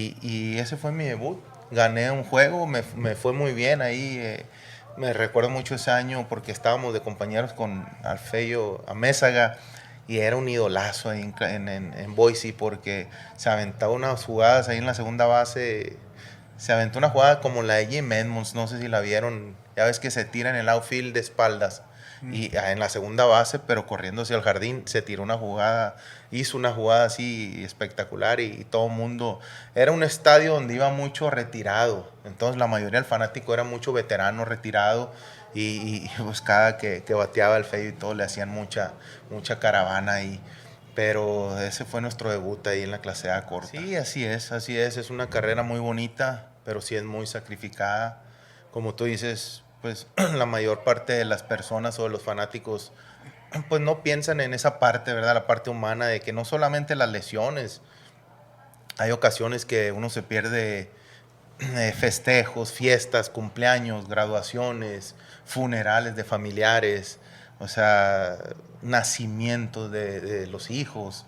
Y ese fue mi debut. Gané un juego, me fue muy bien ahí. Me recuerdo mucho ese año porque estábamos de compañeros con Alfeyo Amézaga y era un idolazo ahí en Boise porque se aventaba unas jugadas ahí en la segunda base. Se aventó una jugada como la de Jim Edmonds, no sé si la vieron. Ya ves que se tira en el outfield de espaldas y en la segunda base, pero corriendo hacia el jardín, se tiró una jugada, hizo una jugada así espectacular y todo el mundo. Era un estadio donde iba mucho retirado, entonces la mayoría del fanático era mucho veterano retirado y pues cada que bateaba el Feo y todo le hacían mucha caravana ahí. Pero ese fue nuestro debut ahí en la clase A corta. Sí, así es una carrera muy bonita, pero sí es muy sacrificada. Como tú dices, pues la mayor parte de las personas o de los fanáticos pues no piensan en esa parte, ¿verdad? La parte humana de que no solamente las lesiones, hay ocasiones que uno se pierde festejos, fiestas, cumpleaños, graduaciones, funerales de familiares, o sea, nacimientos de los hijos.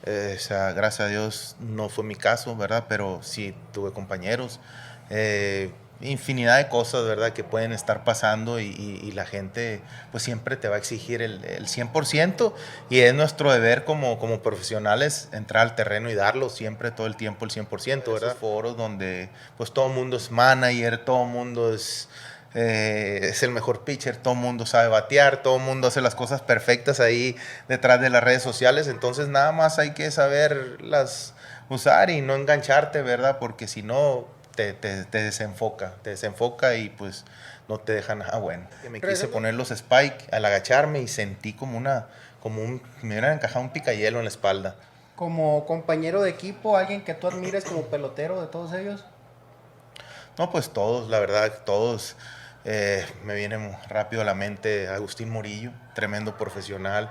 O sea, gracias a Dios no fue mi caso, ¿verdad? Pero sí tuve compañeros. Infinidad de cosas, ¿verdad? Que pueden estar pasando y la gente pues siempre te va a exigir el 100% y es nuestro deber como profesionales entrar al terreno y darlo siempre, todo el tiempo, el 100%, ¿verdad? Esos foros donde pues todo el mundo es manager, todo el mundo es el mejor pitcher, todo el mundo sabe batear, todo el mundo hace las cosas perfectas ahí detrás de las redes sociales, entonces nada más hay que saberlas usar y no engancharte, ¿verdad? Porque si no te desenfoca y pues no te deja nada bueno. Me quise poner los spike al agacharme y sentí me hubieran encajado un picayelo en la espalda. Como compañero de equipo, alguien que tú admires como pelotero de todos ellos. No, pues todos, la verdad, todos. Me viene rápido a la mente Agustín Murillo, tremendo profesional,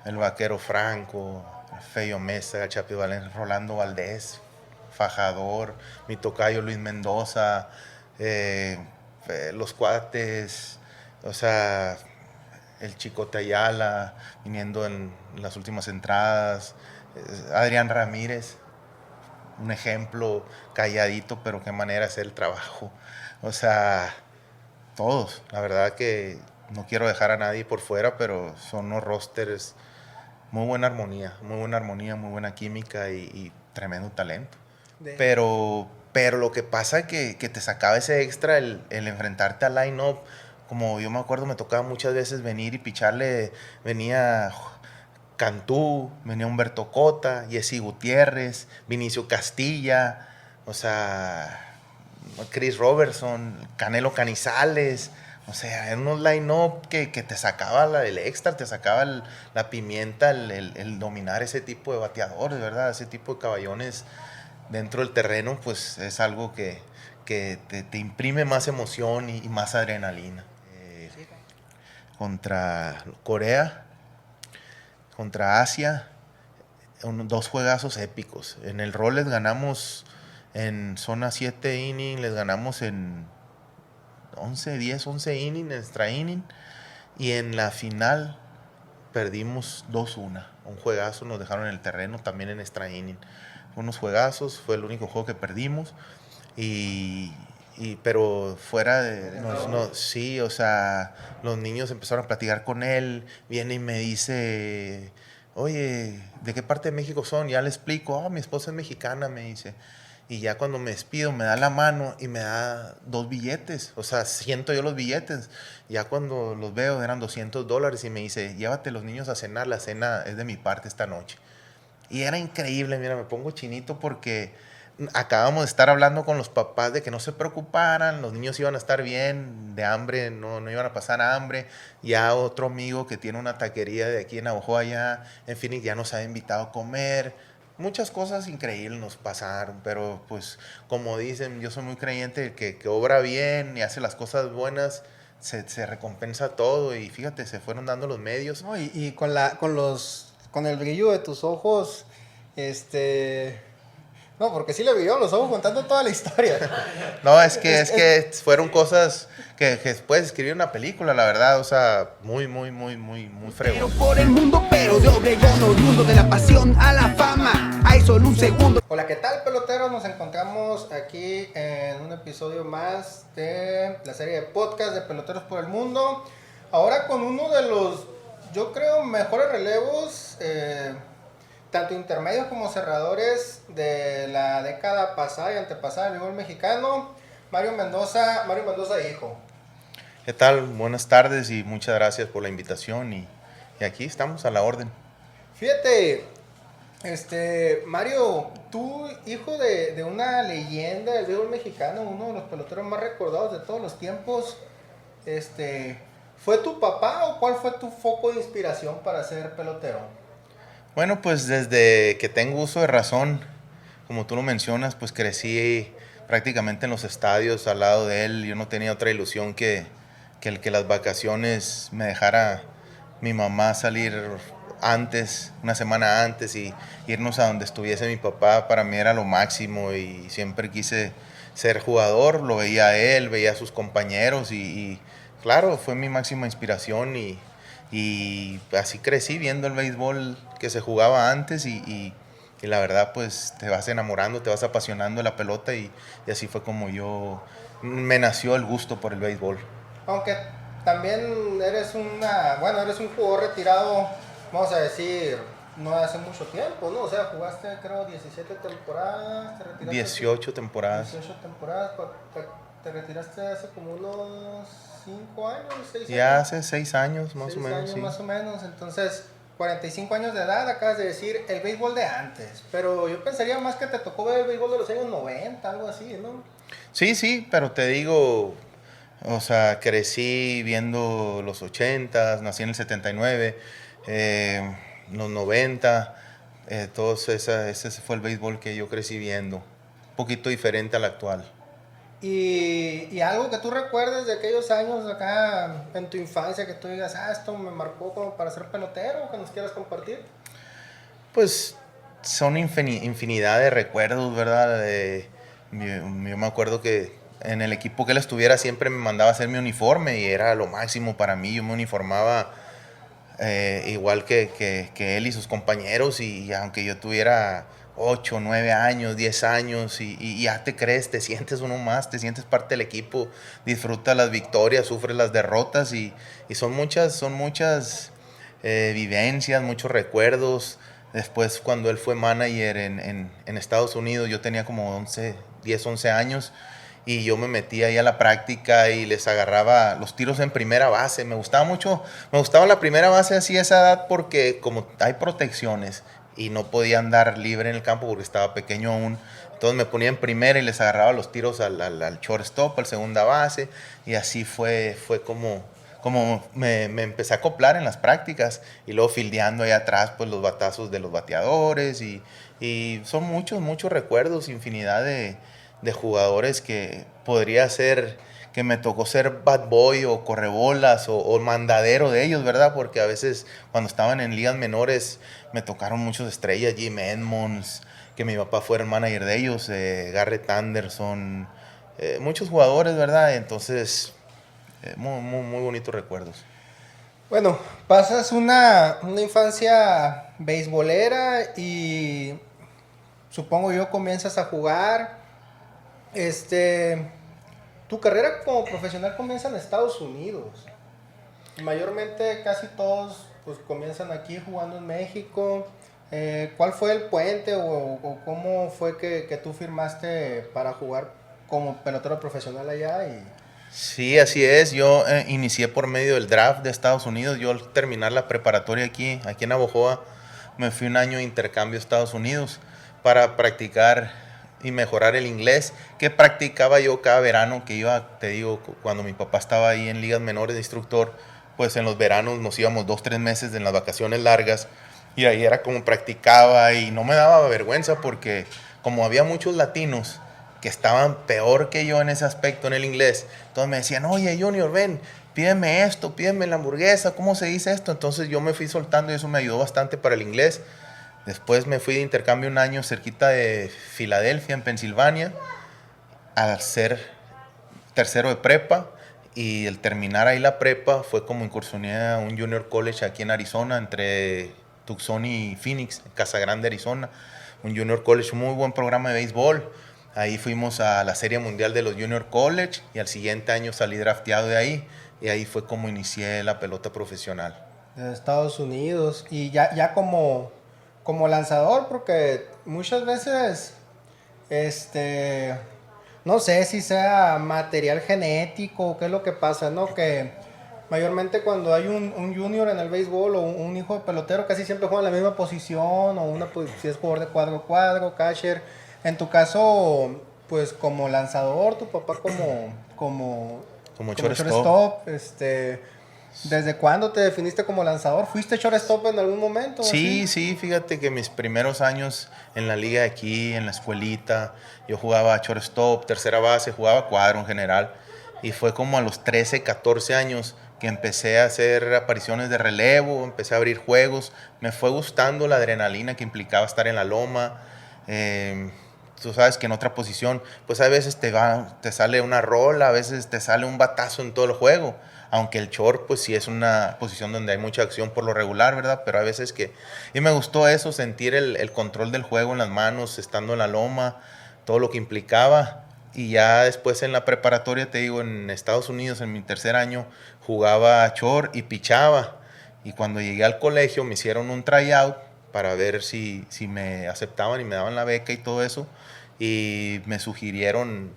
el vaquero Franco, Feyo Mesa, Chapi Valencia, Rolando Valdés, fajador, mi tocayo Luis Mendoza, eh, los cuates, o sea, el Chicote Ayala, viniendo en las últimas entradas, Adrián Ramírez, un ejemplo calladito, pero qué manera de hacer el trabajo. O sea, todos. La verdad que no quiero dejar a nadie por fuera, pero son unos rosters muy buena armonía, muy buena química y tremendo talento. De, Pero lo que pasa es que te sacaba ese extra el enfrentarte al line-up. Como yo me acuerdo, me tocaba muchas veces venir y picharle, venía Cantú, venía Humberto Cota, Jesse Gutiérrez, Vinicio Castilla, o sea, Chris Robertson, Canelo Canizales, o sea, eran unos line-up que te sacaba el extra, te sacaba la pimienta, el dominar ese tipo de bateadores, ¿verdad? Ese tipo de caballones dentro del terreno, pues es algo que te imprime más emoción y más adrenalina. Contra Corea, contra Asia, dos juegazos épicos. En el rol les ganamos en zona 7 inning, les ganamos en 11 inning, extra inning. Y en la final perdimos 2-1. Un juegazo, nos dejaron en el terreno también en extra inning. Fue unos juegazos, fue el único juego que perdimos. Y, pero fuera sí, o sea, los niños empezaron a platicar con él, viene y me dice, oye, ¿de qué parte de México son? Ya le explico, mi esposa es mexicana, me dice. Y ya cuando me despido, me da la mano y me da dos billetes. O sea, siento yo los billetes. Ya cuando los veo eran $200 y me dice, llévate los niños a cenar, la cena es de mi parte esta noche. Y era increíble, mira, me pongo chinito porque acabamos de estar hablando con los papás de que no se preocuparan, los niños iban a estar bien, de hambre, no iban a pasar hambre. Ya otro amigo que tiene una taquería de aquí en Navajo, allá en Phoenix, ya nos ha invitado a comer. Muchas cosas increíbles nos pasaron, pero pues como dicen, yo soy muy creyente de que obra bien y hace las cosas buenas, se recompensa todo y fíjate, se fueron dando los medios. ¿no? Y con el brillo de tus ojos, este, No, porque sí le vio los ojos contando toda la historia. No, es que fueron cosas que puedes escribir una película, la verdad, o sea, muy fregón. Por el mundo, pero de Obregón, oriundo de la pasión a la fama, hay solo un segundo. Hola, ¿qué tal, peloteros? Nos encontramos aquí en un episodio más de la serie de podcast de Peloteros por el Mundo. Ahora con uno de los, yo creo, mejores relevos, tanto intermedios como cerradores de la década pasada y antepasada del béisbol mexicano, Mario Mendoza hijo. ¿Qué tal? Buenas tardes y muchas gracias por la invitación y aquí estamos a la orden. Fíjate, Mario, tú, hijo de una leyenda del béisbol mexicano, uno de los peloteros más recordados de todos los tiempos, ¿fue tu papá o cuál fue tu foco de inspiración para ser pelotero? Bueno, pues desde que tengo uso de razón, como tú lo mencionas, pues crecí prácticamente en los estadios al lado de él. Yo no tenía otra ilusión que las vacaciones me dejara mi mamá salir antes, una semana antes, y irnos a donde estuviese mi papá. Para mí era lo máximo y siempre quise ser jugador. Lo veía a él, veía a sus compañeros y claro, fue mi máxima inspiración y así crecí viendo el béisbol que se jugaba antes y la verdad pues te vas enamorando, te vas apasionando de la pelota y así fue como me nació el gusto por el béisbol. Aunque también eres un jugador retirado, vamos a decir, no hace mucho tiempo, ¿no? O sea, jugaste creo 17 temporadas, te retiraste 18 temporadas. 18 temporadas, te retiraste hace como unos 5 años, 6 años. Ya hace 6 años más o menos, años, sí. Más o menos, entonces 45 años de edad, acabas de decir el béisbol de antes, pero yo pensaría más que te tocó ver el béisbol de los años 90, algo así, ¿no? Sí, pero te digo, o sea, crecí viendo los 80s, nací en el 79, los 90, ese fue el béisbol que yo crecí viendo, un poquito diferente al actual. Y algo que tú recuerdes de aquellos años acá en tu infancia, que tú digas, esto me marcó como para ser pelotero, que nos quieras compartir. Pues son infinidad de recuerdos, ¿verdad? Yo me acuerdo que en el equipo que él estuviera siempre me mandaba a hacer mi uniforme y era lo máximo para mí. Yo me uniformaba igual que él y sus compañeros y aunque yo tuviera 8, 9 años, 10 años y ya te crees, te sientes uno más, te sientes parte del equipo, disfrutas las victorias, sufres las derrotas y son muchas vivencias, muchos recuerdos. Después cuando él fue manager en Estados Unidos, yo tenía como 10, 11 años y yo me metí ahí a la práctica y les agarraba los tiros en primera base. Me gustaba la primera base así a esa edad porque como hay protecciones y no podía andar libre en el campo porque estaba pequeño aún. Entonces me ponía en primera y les agarraba los tiros al shortstop, al segunda base y así fue como me empecé a acoplar en las prácticas y luego fildeando ahí atrás pues los batazos de los bateadores y son muchos recuerdos, infinidad de jugadores que podría ser que me tocó ser bad boy o correbolas o mandadero de ellos, ¿verdad? Porque a veces cuando estaban en ligas menores me tocaron muchas estrellas, Jim Edmonds, que mi papá fue el manager de ellos, Garrett Anderson, muchos jugadores, ¿verdad? Entonces, muy bonitos recuerdos. Bueno, pasas una infancia beisbolera y supongo yo comienzas a jugar. Tu carrera como profesional comienza en Estados Unidos. Mayormente casi todos pues comienzan aquí jugando en México. ¿Cuál fue el puente o cómo fue que tú firmaste para jugar como pelotero profesional allá? Sí, así es. Yo inicié por medio del draft de Estados Unidos. Yo al terminar la preparatoria aquí en Navojoa, me fui un año de intercambio a Estados Unidos para practicar y mejorar el inglés que practicaba yo cada verano que iba, te digo, cuando mi papá estaba ahí en ligas menores de instructor, pues en los veranos nos íbamos 2-3 meses en las vacaciones largas y ahí era como practicaba y no me daba vergüenza porque como había muchos latinos que estaban peor que yo en ese aspecto en el inglés, entonces me decían, oye Junior, ven, pídeme esto, pídeme la hamburguesa, ¿cómo se dice esto? Entonces yo me fui soltando y eso me ayudó bastante para el inglés. Después me fui de intercambio un año cerquita de Filadelfia, en Pensilvania, a hacer tercero de prepa. Y el terminar ahí la prepa fue como incursioné a un junior college aquí en Arizona, entre Tucson y Phoenix, en Casa Grande, Arizona. Un junior college, muy buen programa de béisbol. Ahí fuimos a la Serie Mundial de los Junior College y al siguiente año salí drafteado de ahí. Y ahí fue como inicié la pelota profesional. De Estados Unidos. Y ya como lanzador, porque muchas veces, no sé si sea material genético o qué es lo que pasa, ¿no? Que mayormente cuando hay un junior en el béisbol o un hijo de pelotero, casi siempre juega en la misma posición, o si es jugador de cuadro, catcher. En tu caso, pues como lanzador, tu papá como shortstop. ¿Desde cuándo te definiste como lanzador? ¿Fuiste shortstop en algún momento? Sí, así? sí, fíjate que mis primeros años en la liga de aquí, en la escuelita, yo jugaba shortstop, tercera base, jugaba cuadro en general. Y fue como a los 13, 14 años que empecé a hacer apariciones de relevo, empecé a abrir juegos. Me fue gustando la adrenalina que implicaba estar en la loma. Tú sabes que en otra posición, pues a veces te sale una rola, a veces te sale un batazo en todo el juego. Aunque el short, pues sí es una posición donde hay mucha acción por lo regular, ¿verdad? Pero a veces que... Y me gustó eso, sentir el control del juego en las manos, estando en la loma, todo lo que implicaba. Y ya después en la preparatoria, te digo, en Estados Unidos, en mi tercer año, jugaba short y pichaba. Y cuando llegué al colegio me hicieron un tryout para ver si me aceptaban y me daban la beca y todo eso. Y me sugirieron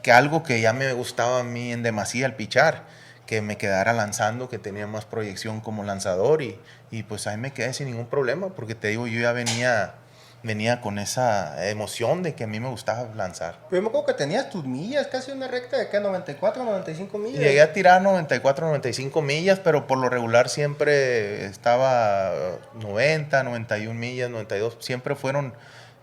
que algo que ya me gustaba a mí en demasía, el pichar, que me quedara lanzando, que tenía más proyección como lanzador y pues ahí me quedé sin ningún problema, porque te digo, yo ya venía con esa emoción de que a mí me gustaba lanzar. Pero yo me acuerdo que tenías tus millas, casi una recta de, ¿qué? 94, 95 millas. Llegué a tirar 94, 95 millas, pero por lo regular siempre estaba 90, 91 millas, 92, siempre fueron...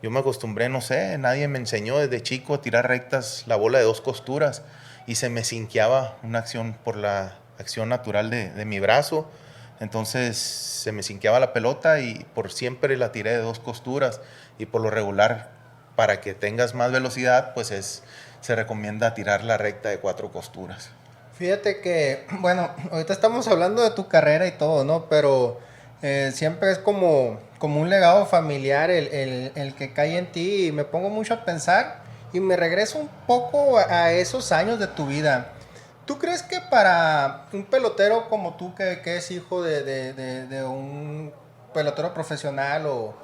Yo me acostumbré, no sé, nadie me enseñó desde chico a tirar rectas la bola de 2 costuras y se me cinqueaba una acción por la acción natural de mi brazo. Entonces se me cinqueaba la pelota y por siempre la tiré de 2 costuras y por lo regular para que tengas más velocidad pues se recomienda tirar la recta de 4 costuras. Fíjate que, bueno, ahorita estamos hablando de tu carrera y todo, ¿no? Pero siempre es como un legado familiar el que cae en ti y me pongo mucho a pensar y me regreso un poco a esos años de tu vida. ¿Tú crees que para un pelotero como tú, que es hijo de un pelotero profesional o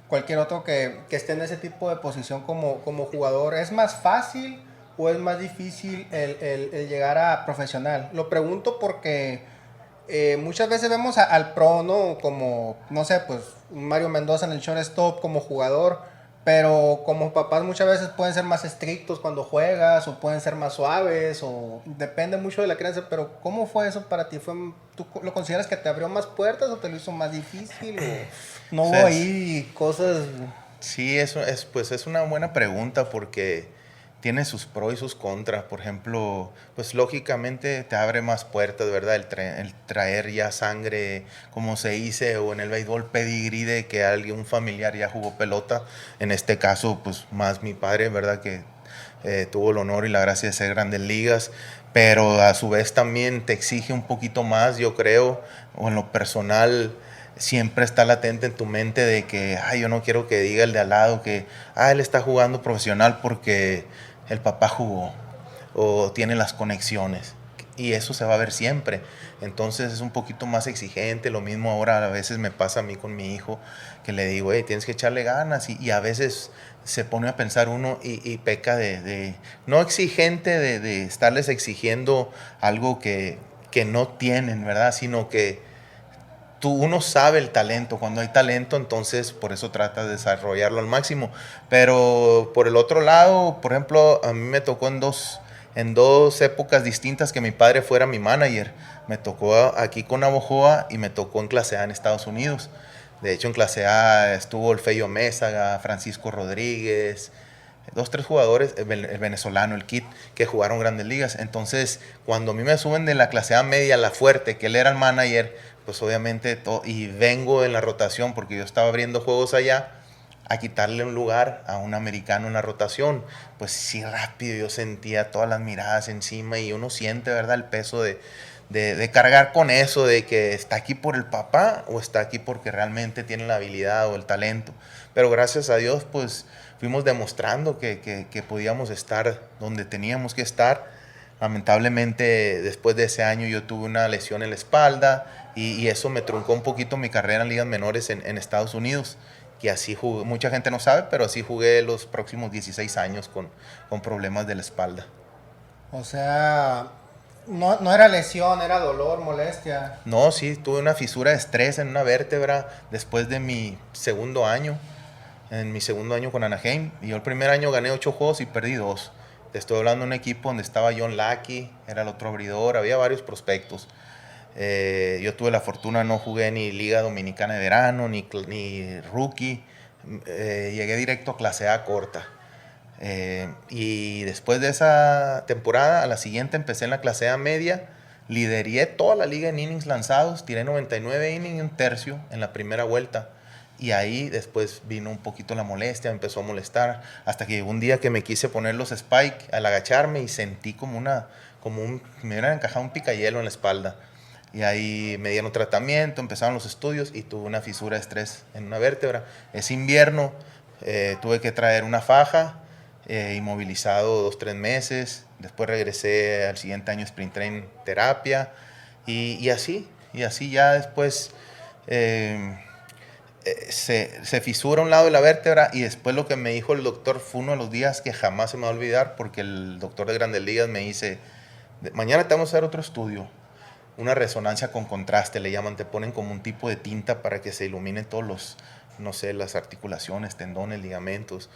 cualquier otro que esté en ese tipo de posición como jugador, es más fácil o es más difícil el llegar a profesional? Lo pregunto porque muchas veces vemos al pro, ¿no? Como, no sé, pues Mario Mendoza en el shortstop como jugador, pero como papás muchas veces pueden ser más estrictos cuando juegas o pueden ser más suaves o depende mucho de la crianza. Pero ¿cómo fue eso para ti? ¿Tú lo consideras que te abrió más puertas o te lo hizo más difícil o no hubo ahí cosas? Sí, pues es una buena pregunta porque tiene sus pros y sus contras. Por ejemplo, pues lógicamente te abre más puertas, ¿verdad? El traer ya sangre, como se dice, o en el béisbol pedigrí de que un familiar ya jugó pelota. En este caso, pues más mi padre, ¿verdad? Que tuvo el honor y la gracia de ser Grandes Ligas. Pero a su vez también te exige un poquito más, yo creo, o en lo personal siempre está latente en tu mente de que, yo no quiero que diga el de al lado que, él está jugando profesional porque el papá jugó o tiene las conexiones. Y eso se va a ver siempre. Entonces es un poquito más exigente. Lo mismo ahora a veces me pasa a mí con mi hijo, que le digo, tienes que echarle ganas. Y a veces se pone a pensar uno y peca de no exigente de estarles exigiendo algo que no tienen, ¿verdad? Sino que uno sabe el talento, cuando hay talento, entonces por eso trata de desarrollarlo al máximo. Pero por el otro lado, por ejemplo, a mí me tocó en dos épocas distintas que mi padre fuera mi manager. Me tocó aquí con Navojoa y me tocó en clase A en Estados Unidos. De hecho, en clase A estuvo el Feyo Mésaga, Francisco Rodríguez, 2, 3 jugadores, el venezolano, el Kid, que jugaron Grandes Ligas. Entonces, cuando a mí me suben de la clase A media a la fuerte, que él era el manager, pues obviamente, y vengo en la rotación porque yo estaba abriendo juegos allá, a quitarle un lugar a un americano en la rotación. Pues sí, rápido yo sentía todas las miradas encima y uno siente, ¿verdad?, el peso de cargar con eso, de que está aquí por el papá o está aquí porque realmente tiene la habilidad o el talento. Pero gracias a Dios, pues fuimos demostrando que podíamos estar donde teníamos que estar. Lamentablemente, después de ese año yo tuve una lesión en la espalda y eso me truncó un poquito mi carrera en ligas menores en Estados Unidos. Que así jugué, mucha gente no sabe, pero así jugué los próximos 16 años con problemas de la espalda. O sea, no era lesión, era dolor, molestia. No, sí, tuve una fisura de estrés en una vértebra después de mi segundo año, en mi segundo año con Anaheim. Y yo el primer año gané 8 juegos y perdí 2. Te estoy hablando de un equipo donde estaba John Lackey, era el otro abridor, había varios prospectos. Yo tuve la fortuna, no jugué ni Liga Dominicana de Verano, ni Rookie. Llegué directo a clase A corta. Y después de esa temporada, a la siguiente empecé en la clase A media. Lideré toda la liga en innings lanzados. Tiré 99 innings y un tercio en la primera vuelta. Y ahí después vino un poquito la molestia, me empezó a molestar. Hasta que llegó un día que me quise poner los spike al agacharme y sentí me hubieran encajado un picayelo en la espalda. Y ahí me dieron tratamiento, empezaron los estudios y tuve una fisura de estrés en una vértebra. Es invierno, tuve que traer una faja, inmovilizado 2, 3 meses. Después regresé al siguiente año sprint train terapia y así ya después se fisura un lado de la vértebra y después lo que me dijo el doctor fue uno de los días que jamás se me va a olvidar porque el doctor de Grandes Ligas me dice, mañana te vamos a hacer otro estudio. Una resonancia con contraste, le llaman, te ponen como un tipo de tinta para que se iluminen todos los, no sé, las articulaciones, tendones, ligamentos.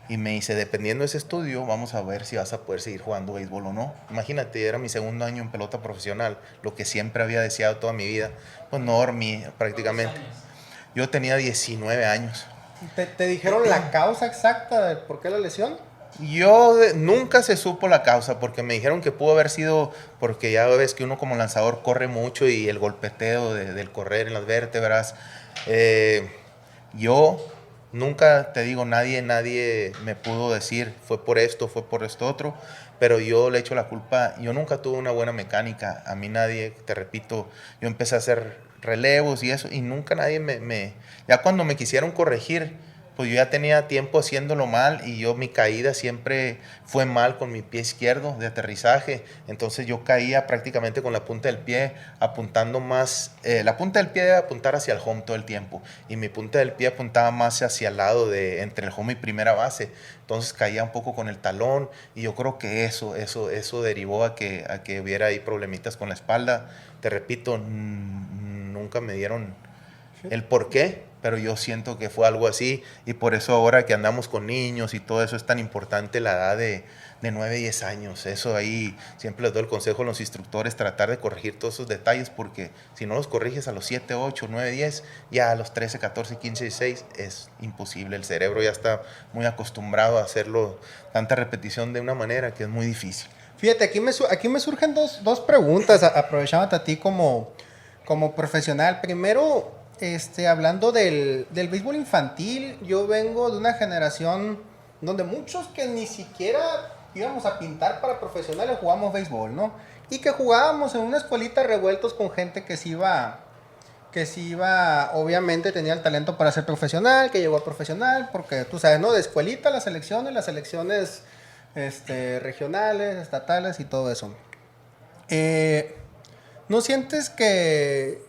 Y me dice, dependiendo de ese estudio, vamos a ver si vas a poder seguir jugando béisbol o no. Imagínate, era mi segundo año en pelota profesional, lo que siempre había deseado toda mi vida. Pues no dormí prácticamente. Yo tenía 19 años. ¿Te dijeron la causa exacta de por qué la lesión? Nunca se supo la causa porque me dijeron que pudo haber sido porque ya ves que uno como lanzador corre mucho y el golpeteo del correr en las vértebras. Yo nunca, te digo, nadie me pudo decir fue por esto otro, pero yo le echo la culpa. Yo nunca tuve una buena mecánica. A mí nadie, te repito, yo empecé a hacer relevos y eso y nunca nadie ya cuando me quisieron corregir, pues yo ya tenía tiempo haciéndolo mal y mi caída siempre fue mal con mi pie izquierdo de aterrizaje. Entonces yo caía prácticamente con la punta del pie apuntando más. La punta del pie debe apuntar hacia el home todo el tiempo y mi punta del pie apuntaba más hacia el lado entre el home y primera base. Entonces caía un poco con el talón y yo creo que eso derivó a que hubiera ahí problemitas con la espalda. Te repito, nunca me dieron el por qué, pero yo siento que fue algo así y por eso ahora que andamos con niños y todo eso es tan importante la edad de 9, 10 años. Eso ahí siempre les doy el consejo a los instructores, tratar de corregir todos esos detalles porque si no los corriges a los 7, 8, 9, 10, ya a los 13, 14, 15, 16 es imposible. El cerebro ya está muy acostumbrado a hacerlo, tanta repetición de una manera que es muy difícil. Fíjate, aquí me surgen dos preguntas, aprovechándote a ti como profesional. Primero, hablando del béisbol infantil, yo vengo de una generación donde muchos que ni siquiera íbamos a pintar para profesionales jugamos béisbol, ¿no? Y que jugábamos en una escuelita revueltos con gente que sí iba, obviamente tenía el talento para ser profesional, que llegó a profesional, porque tú sabes, ¿no? De escuelita las selecciones regionales, estatales y todo eso. ¿No sientes que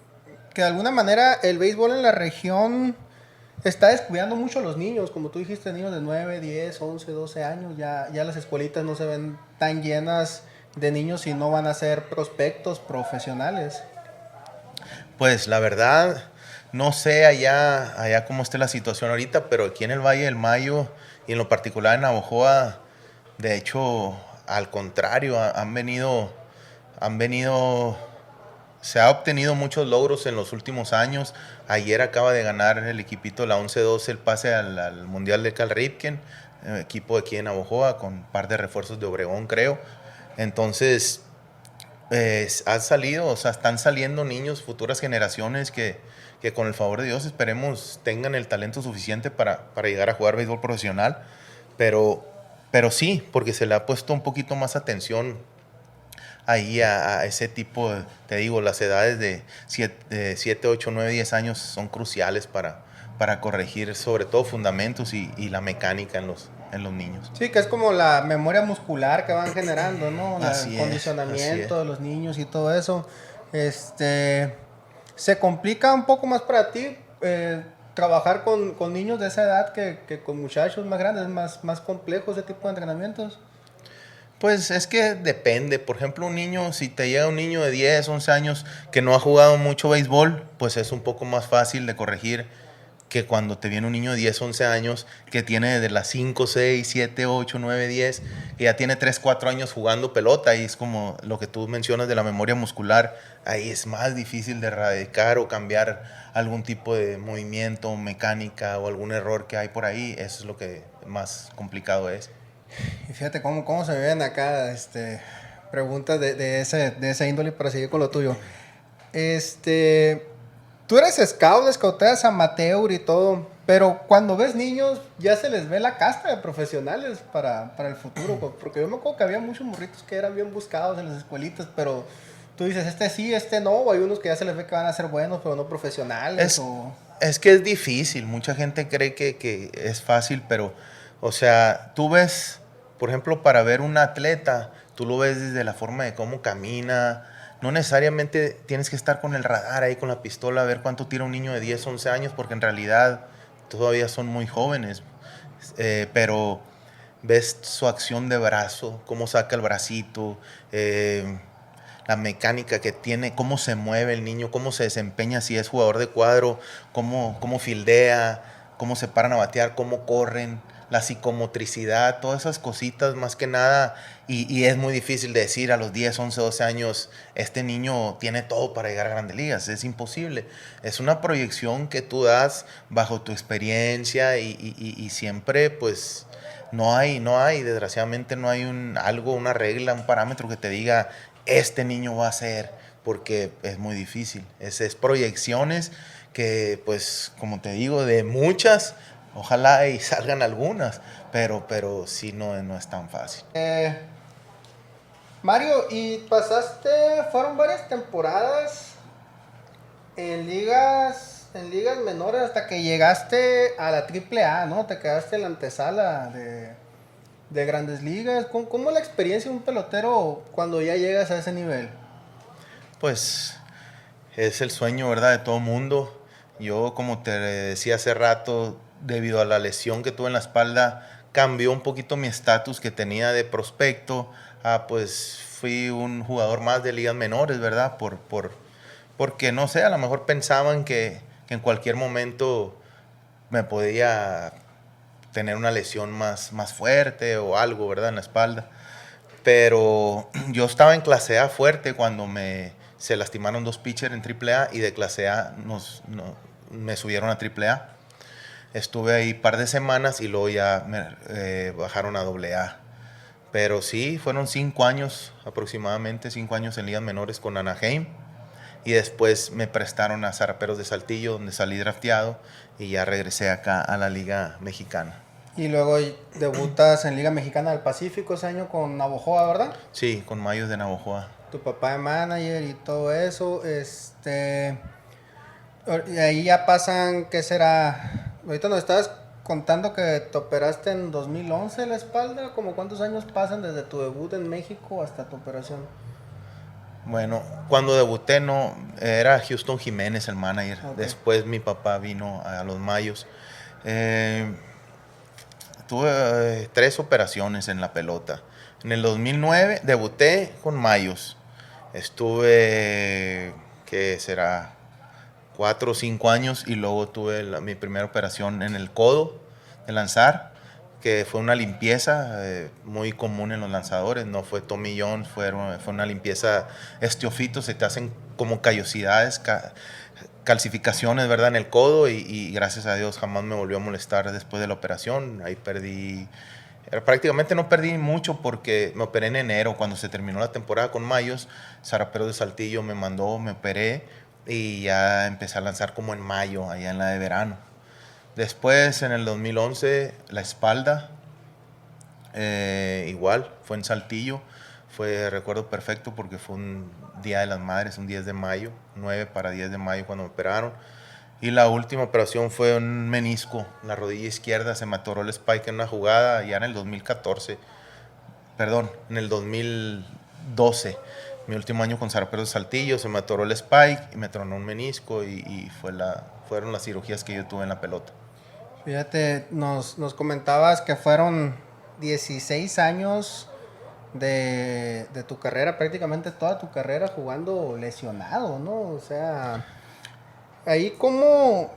de alguna manera el béisbol en la región está descuidando mucho a los niños? Como tú dijiste, niños de 9, 10, 11, 12 años, ya las escuelitas no se ven tan llenas de niños y no van a ser prospectos profesionales. Pues la verdad, no sé allá cómo esté la situación ahorita, pero aquí en el Valle del Mayo y en lo particular en Navojoa, de hecho, al contrario, han venido, se ha obtenido muchos logros en los últimos años. Ayer acaba de ganar el equipito, la 11-12, el pase al Mundial de Cal Ripken, equipo de aquí en Navojoa, con un par de refuerzos de Obregón, creo. Entonces, Han salido, o sea, están saliendo niños, futuras generaciones que con el favor de Dios esperemos tengan el talento suficiente para llegar a jugar béisbol profesional. Pero, pero sí, porque se le ha puesto un poquito más atención ahí a ese tipo, te digo, las edades de 7, 8, 9, 10 años son cruciales para corregir sobre todo fundamentos y la mecánica en los niños. Sí, que es como la memoria muscular que van generando, ¿no? Así El es, condicionamiento así de los niños y todo eso. Se complica un poco más para ti trabajar con niños de esa edad que con muchachos más grandes, más complejo ese tipo de entrenamientos. Pues es que depende. Por ejemplo, un niño, si te llega un niño de 10, 11 años que no ha jugado mucho béisbol, pues es un poco más fácil de corregir que cuando te viene un niño de 10, 11 años que tiene de las 5, 6, 7, 8, 9, 10, que ya tiene 3, 4 años jugando pelota y es como lo que tú mencionas de la memoria muscular, ahí es más difícil de erradicar o cambiar algún tipo de movimiento, mecánica o algún error que hay por ahí, eso es lo que más complicado es. Y fíjate cómo se ven acá preguntas de ese índole para seguir con lo tuyo. Tú eres scout, scouteas amateur y todo, pero cuando ves niños ya se les ve la casta de profesionales para el futuro, porque yo me acuerdo que había muchos morritos que eran bien buscados en las escuelitas, pero tú dices, este sí, este no, o hay unos que ya se les ve que van a ser buenos, pero no profesionales. Es que es difícil, mucha gente cree que es fácil, pero, o sea, tú ves, por ejemplo, para ver un atleta, tú lo ves desde la forma de cómo camina, no necesariamente tienes que estar con el radar ahí, con la pistola, a ver cuánto tira un niño de 10, 11 años, porque en realidad todavía son muy jóvenes, pero ves su acción de brazo, cómo saca el bracito, la mecánica que tiene, cómo se mueve el niño, cómo se desempeña si es jugador de cuadro, cómo fildea, cómo se paran a batear, cómo corren, la psicomotricidad, todas esas cositas más que nada. Y es muy difícil de decir a los 10, 11, 12 años, este niño tiene todo para llegar a Grandes Ligas. Es imposible. Es una proyección que tú das bajo tu experiencia y siempre pues desgraciadamente no hay una regla, un parámetro que te diga este niño va a ser, porque es muy difícil. Es proyecciones que, pues, como te digo, de muchas, ojalá y salgan algunas, pero sí no es tan fácil. Mario, y fueron varias temporadas en ligas menores hasta que llegaste a la AAA, ¿no? Te quedaste en la antesala de Grandes Ligas. ¿Cómo es la experiencia de un pelotero cuando ya llegas a ese nivel? Pues es el sueño, ¿verdad?, de todo mundo. Yo, como te decía hace rato, debido a la lesión que tuve en la espalda, cambió un poquito mi estatus que tenía de prospecto. Pues fui un jugador más de ligas menores, ¿verdad? Porque, no sé, a lo mejor pensaban que en cualquier momento me podía tener una lesión más fuerte o algo, ¿verdad?, en la espalda. Pero yo estaba en clase A fuerte cuando se lastimaron 2 pitchers en AAA y de clase A me subieron a AAA. Estuve ahí un par de semanas y luego ya me bajaron a AA. Pero sí, fueron 5 años, aproximadamente 5 años en ligas menores con Anaheim. Y después me prestaron a Zaraperos de Saltillo, donde salí drafteado y ya regresé acá a la Liga Mexicana. Y luego debutas en Liga Mexicana del Pacífico ese año con Navojoa, ¿verdad? Sí, con Mayos de Navojoa. Tu papá es manager y todo eso. Y ahí ya pasan, ¿qué será? Ahorita nos estabas contando que te operaste en 2011 la espalda. ¿Cómo cuántos años pasan desde tu debut en México hasta tu operación? Bueno, cuando debuté era Houston Jiménez el manager. Okay. Después mi papá vino a los Mayos. Tuve 3 operaciones en la pelota. En el 2009 debuté con Mayos. Estuve, ¿qué será?, 4 o 5 años y luego tuve mi primera operación en el codo de lanzar, que fue una limpieza muy común en los lanzadores. No fue tomillón, fue una limpieza estiofito, se te hacen como callosidades, calcificaciones, ¿verdad?, en el codo y gracias a Dios jamás me volvió a molestar después de la operación. Ahí perdí prácticamente no perdí mucho porque me operé en enero, cuando se terminó la temporada con Mayos. Saraperos de Saltillo me mandó, me operé y ya empecé a lanzar como en mayo, allá en la de verano. Después, en el 2011, la espalda, igual, fue en Saltillo. Recuerdo perfecto porque fue un Día de las Madres, un 10 de mayo, 9 para 10 de mayo cuando me operaron. Y la última operación fue un menisco, la rodilla izquierda, se me atoró el spike en una jugada ya en el 2014, perdón, en el 2012. Mi último año con Zaraperos de Saltillo, se me atoró el spike y me tronó un menisco y fueron las cirugías que yo tuve en la pelota. Fíjate, nos comentabas que fueron 16 años de tu carrera, prácticamente toda tu carrera jugando lesionado, ¿no? O sea, ahí cómo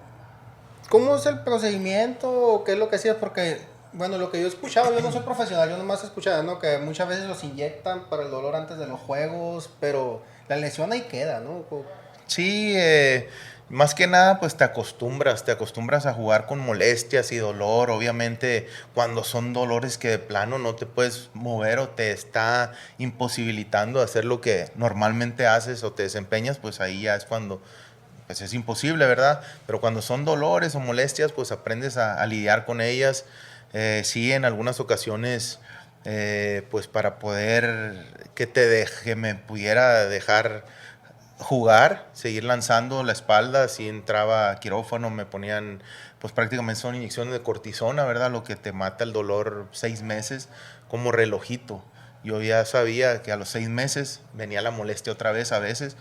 es el procedimiento, qué es lo que hacías, porque, bueno, lo que yo escuchaba, yo no soy profesional, yo nomás escuchaba, ¿no? Que muchas veces los inyectan para el dolor antes de los juegos, pero la lesión ahí queda, ¿no? Sí, más que nada pues te acostumbras a jugar con molestias y dolor. Obviamente cuando son dolores que de plano no te puedes mover o te está imposibilitando hacer lo que normalmente haces o te desempeñas, pues ahí ya es cuando pues es imposible, ¿verdad? Pero cuando son dolores o molestias, pues aprendes a lidiar con ellas. Sí, en algunas ocasiones, pues para poder que me pudiera dejar jugar, seguir lanzando la espalda, si entraba a quirófano, me ponían, pues prácticamente son inyecciones de cortisona, ¿verdad? Lo que te mata el dolor 6 meses, como relojito. Yo ya sabía que a los 6 meses venía la molestia otra vez, a veces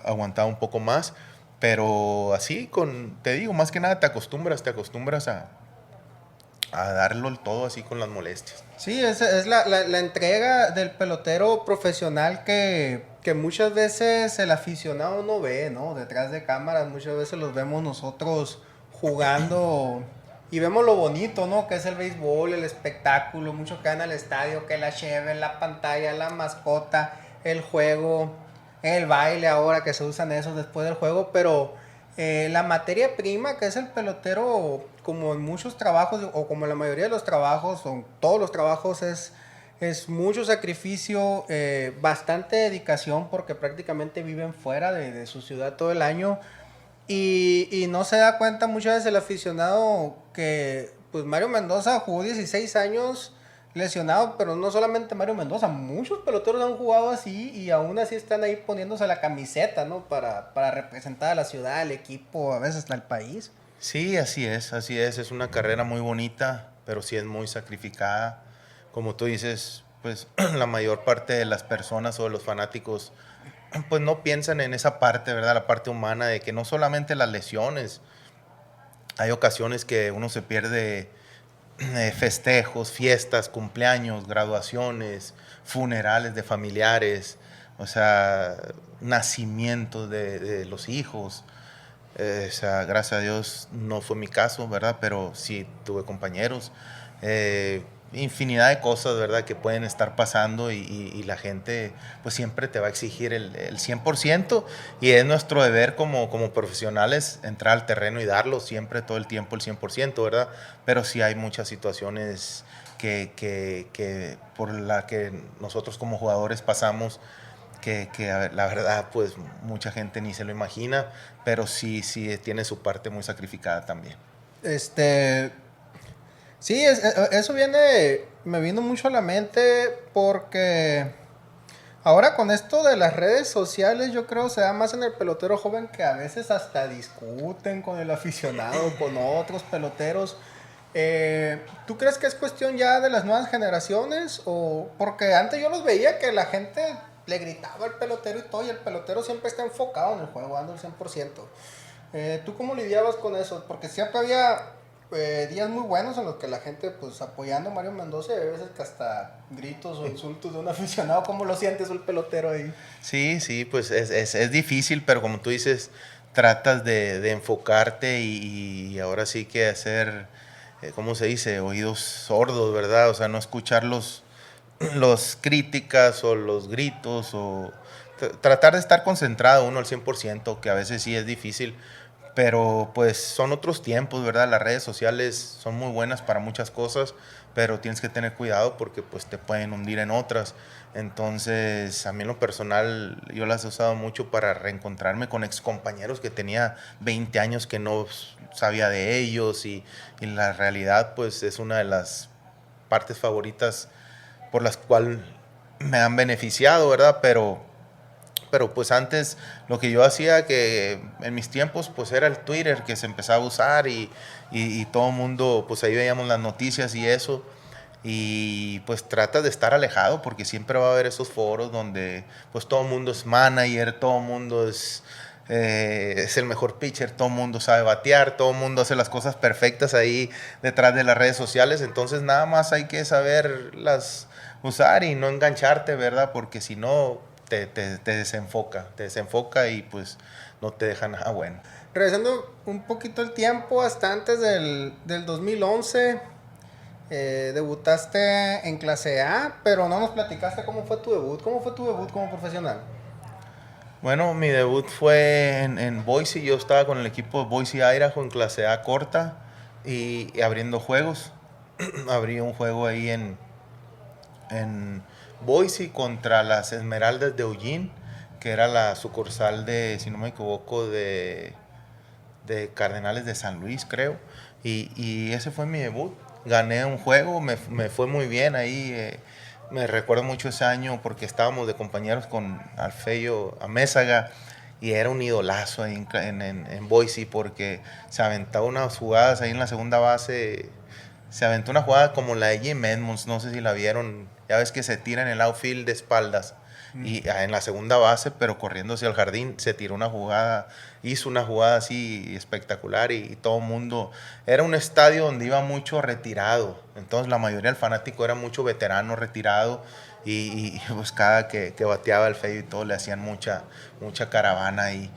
aguantaba un poco más, pero así, te digo, más que nada te acostumbras a darlo todo así con las molestias. Sí, es la entrega del pelotero profesional que muchas veces el aficionado no ve, ¿no? Detrás de cámaras muchas veces los vemos nosotros jugando y vemos lo bonito, ¿no? Que es el béisbol, el espectáculo, mucho que van al estadio, que la cheve, la pantalla, la mascota, el juego, el baile ahora que se usan esos después del juego, pero la materia prima que es el pelotero, como en muchos trabajos, o como en la mayoría de los trabajos, o en todos los trabajos, es mucho sacrificio, bastante dedicación, porque prácticamente viven fuera de su ciudad todo el año. Y no se da cuenta muchas veces el aficionado que, pues Mario Mendoza jugó 16 años lesionado, pero no solamente Mario Mendoza, muchos peloteros han jugado así y aún así están ahí poniéndose la camiseta, ¿no? Para representar a la ciudad, al equipo, a veces al país. Sí, así es una carrera muy bonita, pero sí es muy sacrificada. Como tú dices, pues la mayor parte de las personas o de los fanáticos pues no piensan en esa parte, ¿verdad? La parte humana de que no solamente las lesiones, hay ocasiones que uno se pierde festejos, fiestas, cumpleaños, graduaciones, funerales de familiares, o sea, nacimientos de los hijos. O sea, gracias a Dios no fue mi caso, ¿verdad? Pero sí tuve compañeros. Infinidad de cosas, ¿verdad? Que pueden estar pasando y la gente pues siempre te va a exigir el 100% y es nuestro deber como profesionales entrar al terreno y darlo siempre, todo el tiempo, el 100%, ¿verdad? Pero sí hay muchas situaciones que por la que nosotros como jugadores pasamos que a ver, la verdad pues mucha gente ni se lo imagina, pero sí tiene su parte muy sacrificada también. Sí, eso me vino mucho a la mente porque ahora con esto de las redes sociales yo creo se da más en el pelotero joven que a veces hasta discuten con el aficionado, con otros peloteros. ¿Tú crees que es cuestión ya de las nuevas generaciones? O porque antes yo los veía que la gente le gritaba al pelotero y todo, y el pelotero siempre está enfocado en el juego, dando el 100%. ¿Tú cómo lidiabas con eso? Porque siempre había días muy buenos en los que la gente, pues, apoyando a Mario Mendoza, y a veces que hasta gritos o insultos de un aficionado. ¿Cómo lo sientes el pelotero ahí? Sí, pues es difícil, pero como tú dices, tratas de enfocarte y ahora sí que hacer, ¿cómo se dice? Oídos sordos, ¿verdad? O sea, no escuchar los críticas o los gritos o tratar de estar concentrado uno al 100%, que a veces sí es difícil, pero pues son otros tiempos, ¿verdad? Las redes sociales son muy buenas para muchas cosas, pero tienes que tener cuidado porque pues te pueden hundir en otras. Entonces, a mí en lo personal, yo las he usado mucho para reencontrarme con excompañeros que tenía 20 años que no sabía de ellos y la realidad pues es una de las partes favoritas por las cuales me han beneficiado, ¿verdad? Pero pues antes lo que yo hacía, que en mis tiempos pues era el Twitter que se empezaba a usar y todo el mundo, pues ahí veíamos las noticias y eso. Y pues trata de estar alejado porque siempre va a haber esos foros donde pues todo el mundo es manager, todo el mundo es el mejor pitcher, todo el mundo sabe batear, todo el mundo hace las cosas perfectas ahí detrás de las redes sociales. Entonces nada más hay que saberlas usar y no engancharte, ¿verdad? Porque si no te desenfoca y pues no te deja nada bueno. Regresando un poquito el tiempo, hasta antes del 2011, debutaste en clase A, pero no nos platicaste cómo fue tu debut. ¿Cómo fue tu debut como profesional? Bueno, mi debut fue en Boise. Yo estaba con el equipo de Boise Idaho en clase A corta y abriendo juegos. Abrí un juego ahí en Boise contra las Esmeraldas de Eugene, que era la sucursal de, si no me equivoco, de Cardenales de San Luis, creo. Y ese fue mi debut. Gané un juego, me fue muy bien ahí. Me recuerdo mucho ese año porque estábamos de compañeros con Alfeyo Amézaga y era un idolazo ahí en Boise porque se aventaba unas jugadas ahí en la segunda base. Se aventó una jugada como la de Jim Edmonds, no sé si la vieron. Ya ves que se tira en el outfield de espaldas y en la segunda base, pero corriendo hacia el jardín, se tiró una jugada, hizo una jugada así espectacular y todo el mundo. Era un estadio donde iba mucho retirado, entonces la mayoría del fanático era mucho veterano retirado y pues cada que bateaba el Feo y todo le hacían mucha caravana ahí.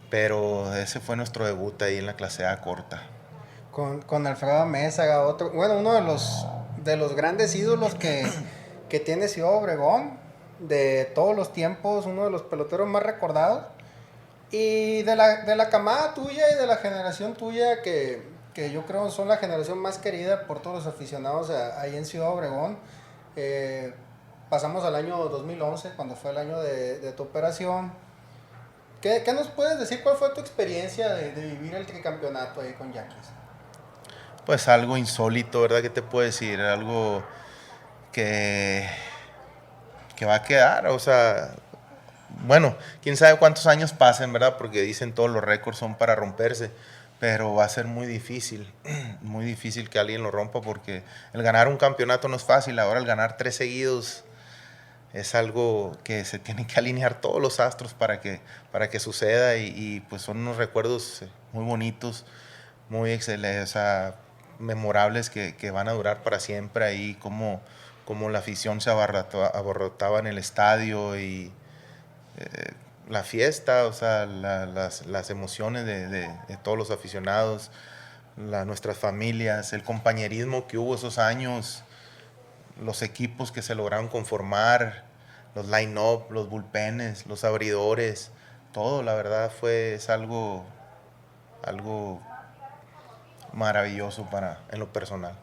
Pero ese fue nuestro debut ahí en la clase A corta. Con Alfredo Mésaga, otro, bueno, uno de los grandes ídolos que tiene Ciudad Obregón, de todos los tiempos, uno de los peloteros más recordados. Y de la camada tuya y de la generación tuya, que yo creo son la generación más querida por todos los aficionados ahí en Ciudad Obregón. Pasamos al año 2011, cuando fue el año de tu operación. ¿Qué nos puedes decir? ¿Cuál fue tu experiencia de vivir el tricampeonato ahí con Yankees? Pues algo insólito, ¿verdad? ¿Qué te puedo decir? Algo que, que va a quedar, o sea, bueno, quién sabe cuántos años pasen, ¿verdad? Porque dicen todos los récords son para romperse, pero va a ser muy difícil que alguien lo rompa porque el ganar un campeonato no es fácil, ahora el ganar 3 seguidos es algo que se tienen que alinear todos los astros para que suceda y pues son unos recuerdos muy bonitos, muy excelentes, o sea, memorables que van a durar para siempre ahí, como la afición se abarrotaba en el estadio y la fiesta, o sea, las emociones de todos los aficionados, nuestras familias, el compañerismo que hubo esos años, los equipos que se lograron conformar, los line-up, los bullpenes, los abridores, todo, la verdad es algo maravilloso en lo personal.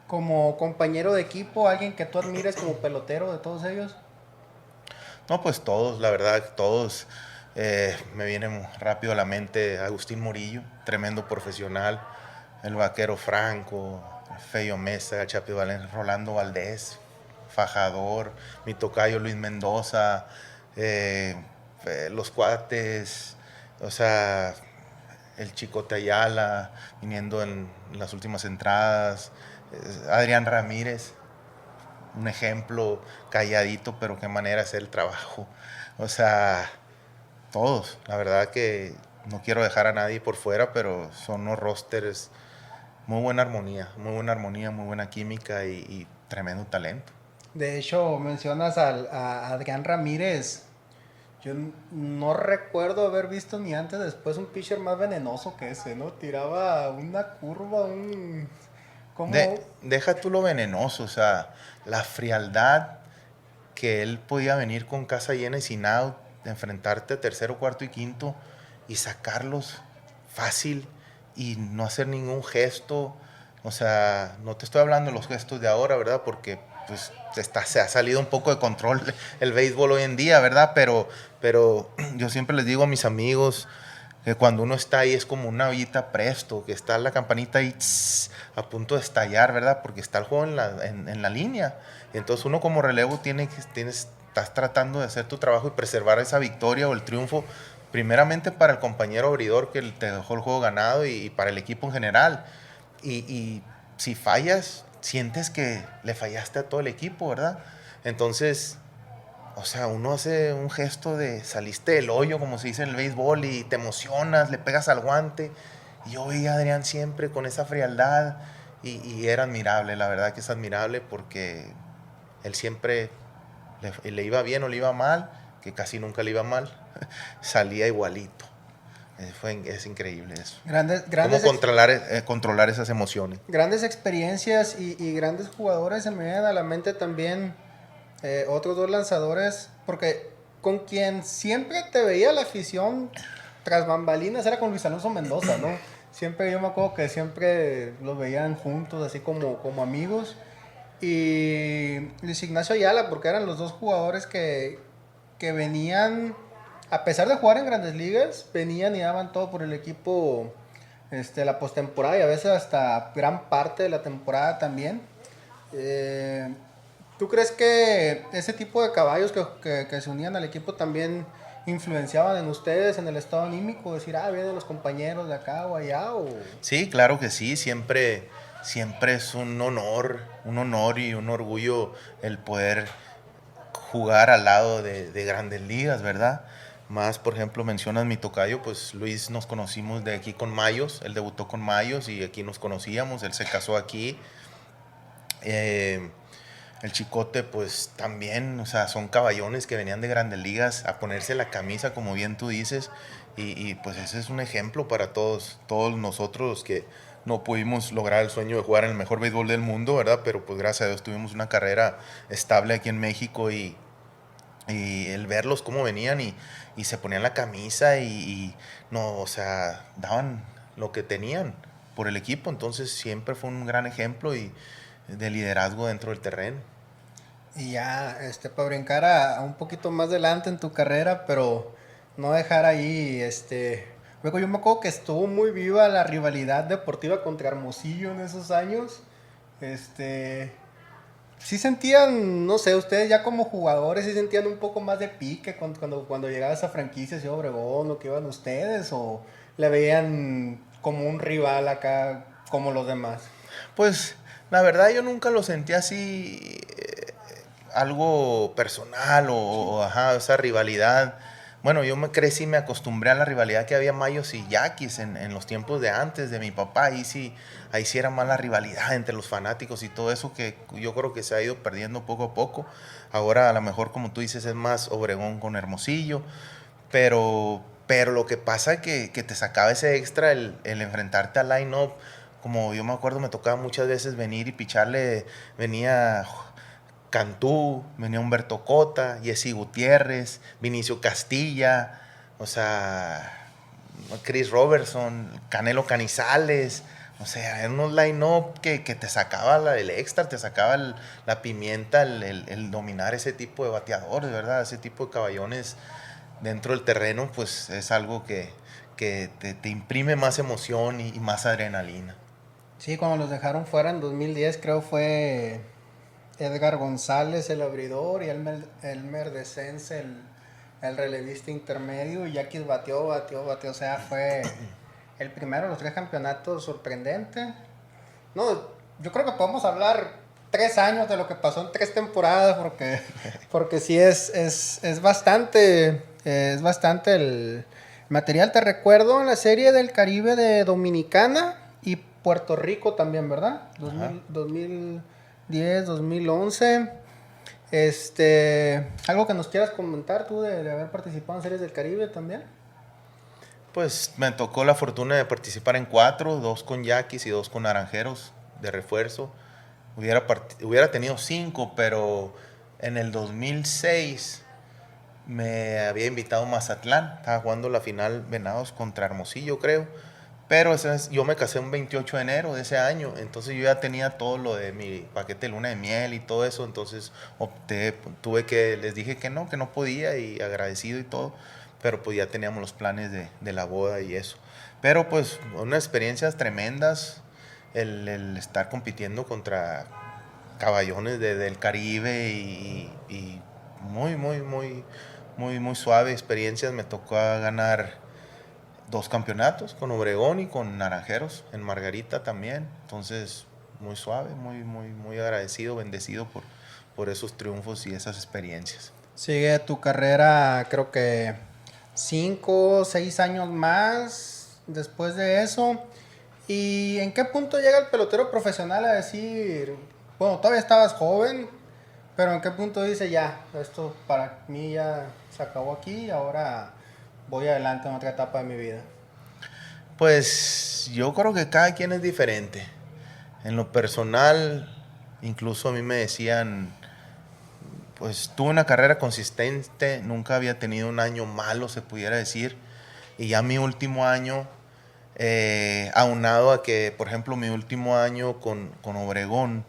Como compañero de equipo, alguien que tú admires como pelotero de todos ellos. No, pues todos, la verdad, todos. Me viene rápido a la mente Agustín Murillo, tremendo profesional, el Vaquero Franco, Feyo Mesa, Chapi Valencia, Rolando Valdés, fajador, mi tocayo Luis Mendoza, los cuates, o sea, el Chicote Ayala, viniendo en las últimas entradas, Adrián Ramírez, un ejemplo calladito, pero qué manera de hacer el trabajo. O sea, todos. La verdad que no quiero dejar a nadie por fuera, pero son unos rosters, muy buena armonía, muy buena química y tremendo talento. De hecho, mencionas a Adrián Ramírez. Yo no recuerdo haber visto ni antes ni después un pitcher más venenoso que ese, ¿no? Tiraba una curva, ¿cómo? Deja tú lo venenoso, o sea, la frialdad que él podía venir con casa llena y sin out, enfrentarte a tercero, cuarto y quinto y sacarlos fácil y no hacer ningún gesto, O sea, no te estoy hablando de los gestos de ahora, ¿verdad? Porque pues se ha salido un poco de control el béisbol hoy en día, ¿verdad? Pero yo siempre les digo a mis amigos que cuando uno está ahí es como una ollita presto, que está la campanita ahí a punto de estallar, ¿verdad? Porque está el juego en la línea. Y entonces uno como relevo estás tratando de hacer tu trabajo y preservar esa victoria o el triunfo, primeramente para el compañero abridor que te dejó el juego ganado y para el equipo en general. Y si fallas, sientes que le fallaste a todo el equipo, ¿verdad? Entonces, o sea, uno hace un gesto de saliste del hoyo, como se dice en el béisbol, y te emocionas, le pegas al guante. Y yo veía a Adrián siempre con esa frialdad y era admirable, la verdad que es admirable porque él siempre le iba bien o le iba mal, que casi nunca le iba mal, salía igualito. Es increíble eso. Cómo controlar esas emociones. Grandes experiencias y grandes jugadores. Se me vienen a la mente también otros dos lanzadores, porque con quien siempre te veía la afición tras bambalinas era con Luis Alonso Mendoza, ¿no? Siempre, yo me acuerdo que siempre los veían juntos, así como amigos. Y Luis Ignacio Ayala, porque eran los dos jugadores que venían, a pesar de jugar en grandes ligas, venían y daban todo por el equipo la postemporada y a veces hasta gran parte de la temporada también. ¿Tú crees que ese tipo de caballos que se unían al equipo también influenciaban en ustedes, en el estado anímico? Decir, vienen los compañeros de acá o allá, o... Sí, claro que sí, siempre es un honor y un orgullo el poder jugar al lado de grandes ligas, ¿verdad? Más, por ejemplo, mencionas mi tocayo, pues Luis nos conocimos de aquí con Mayos, él debutó con Mayos y aquí nos conocíamos, él se casó aquí. El Chicote, pues también, o sea, son caballones que venían de grandes ligas a ponerse la camisa, como bien tú dices, y pues ese es un ejemplo para todos nosotros los que no pudimos lograr el sueño de jugar en el mejor béisbol del mundo, ¿verdad? Pero pues gracias a Dios tuvimos una carrera estable aquí en México y el verlos cómo venían y se ponían la camisa y no, o sea, daban lo que tenían por el equipo, entonces siempre fue un gran ejemplo y de liderazgo dentro del terreno. Y ya, para brincar a un poquito más adelante en tu carrera, pero no dejar ahí, luego yo me acuerdo que estuvo muy viva la rivalidad deportiva contra Hermosillo en esos años. Sí sentían, no sé, ustedes ya como jugadores, sí sentían un poco más de pique cuando llegaba esa franquicia, Ciudad Obregón, lo que iban ustedes, o le veían como un rival acá, como los demás. Pues la verdad yo nunca lo sentí así, algo personal ajá, esa rivalidad. Bueno, yo me crecí y me acostumbré a la rivalidad que había Mayos y Yaquis en los tiempos de antes de mi papá. Ahí sí era más la rivalidad entre los fanáticos y todo eso que yo creo que se ha ido perdiendo poco a poco. Ahora a lo mejor, como tú dices, es más Obregón con Hermosillo. Pero lo que pasa es que te sacaba ese extra el enfrentarte al line-up. Como yo me acuerdo, me tocaba muchas veces venir y picharle, venía Cantú, venía Humberto Cota, Jesse Gutiérrez, Vinicio Castilla, o sea, Chris Robertson, Canelo Canizales, o sea, eran unos line-up que te sacaba el extra, te sacaba la pimienta, el dominar ese tipo de bateadores, ¿verdad? Ese tipo de caballones dentro del terreno, pues es algo que te imprime más emoción y más adrenalina. Sí, cuando los dejaron fuera en 2010, creo fue Edgar González, el abridor, y Elmer Descense, el relevista intermedio, y Yaquis batió, o sea, fue el primero de los 3 campeonatos, sorprendente. No, yo creo que podemos hablar 3 años de lo que pasó en 3 temporadas, porque sí es bastante el material. Te recuerdo en la Serie del Caribe de Dominicana y Puerto Rico también, ¿verdad? 2010, 2011. ¿Algo que nos quieras comentar tú de haber participado en Series del Caribe también? Pues me tocó la fortuna de participar en 4, 2 con Yaquis y 2 con Naranjeros de refuerzo. Hubiera tenido 5, pero en el 2006 me había invitado Mazatlán. Estaba jugando la final Venados contra Hermosillo, creo. Pero yo me casé un 28 de enero de ese año, entonces yo ya tenía todo lo de mi paquete de luna de miel y todo eso, entonces les dije que no podía y agradecido y todo, pero pues ya teníamos los planes de la boda y eso. Pero pues unas experiencias tremendas, el estar compitiendo contra caballones del Caribe y muy suave experiencias. Me tocó ganar 2 campeonatos con Obregón y con Naranjeros en Margarita también. Entonces, muy suave, muy agradecido, bendecido por esos triunfos y esas experiencias. Sigue tu carrera, creo que 5 o 6 años más después de eso. ¿Y en qué punto llega el pelotero profesional a decir, bueno, todavía estabas joven, pero en qué punto dice ya, esto para mí ya se acabó aquí, ahora voy adelante en otra etapa de mi vida? Pues yo creo que cada quien es diferente. En lo personal, incluso a mí me decían, pues tuve una carrera consistente, nunca había tenido un año malo, se pudiera decir. Y ya mi último año, aunado a que, por ejemplo, mi último año con Obregón,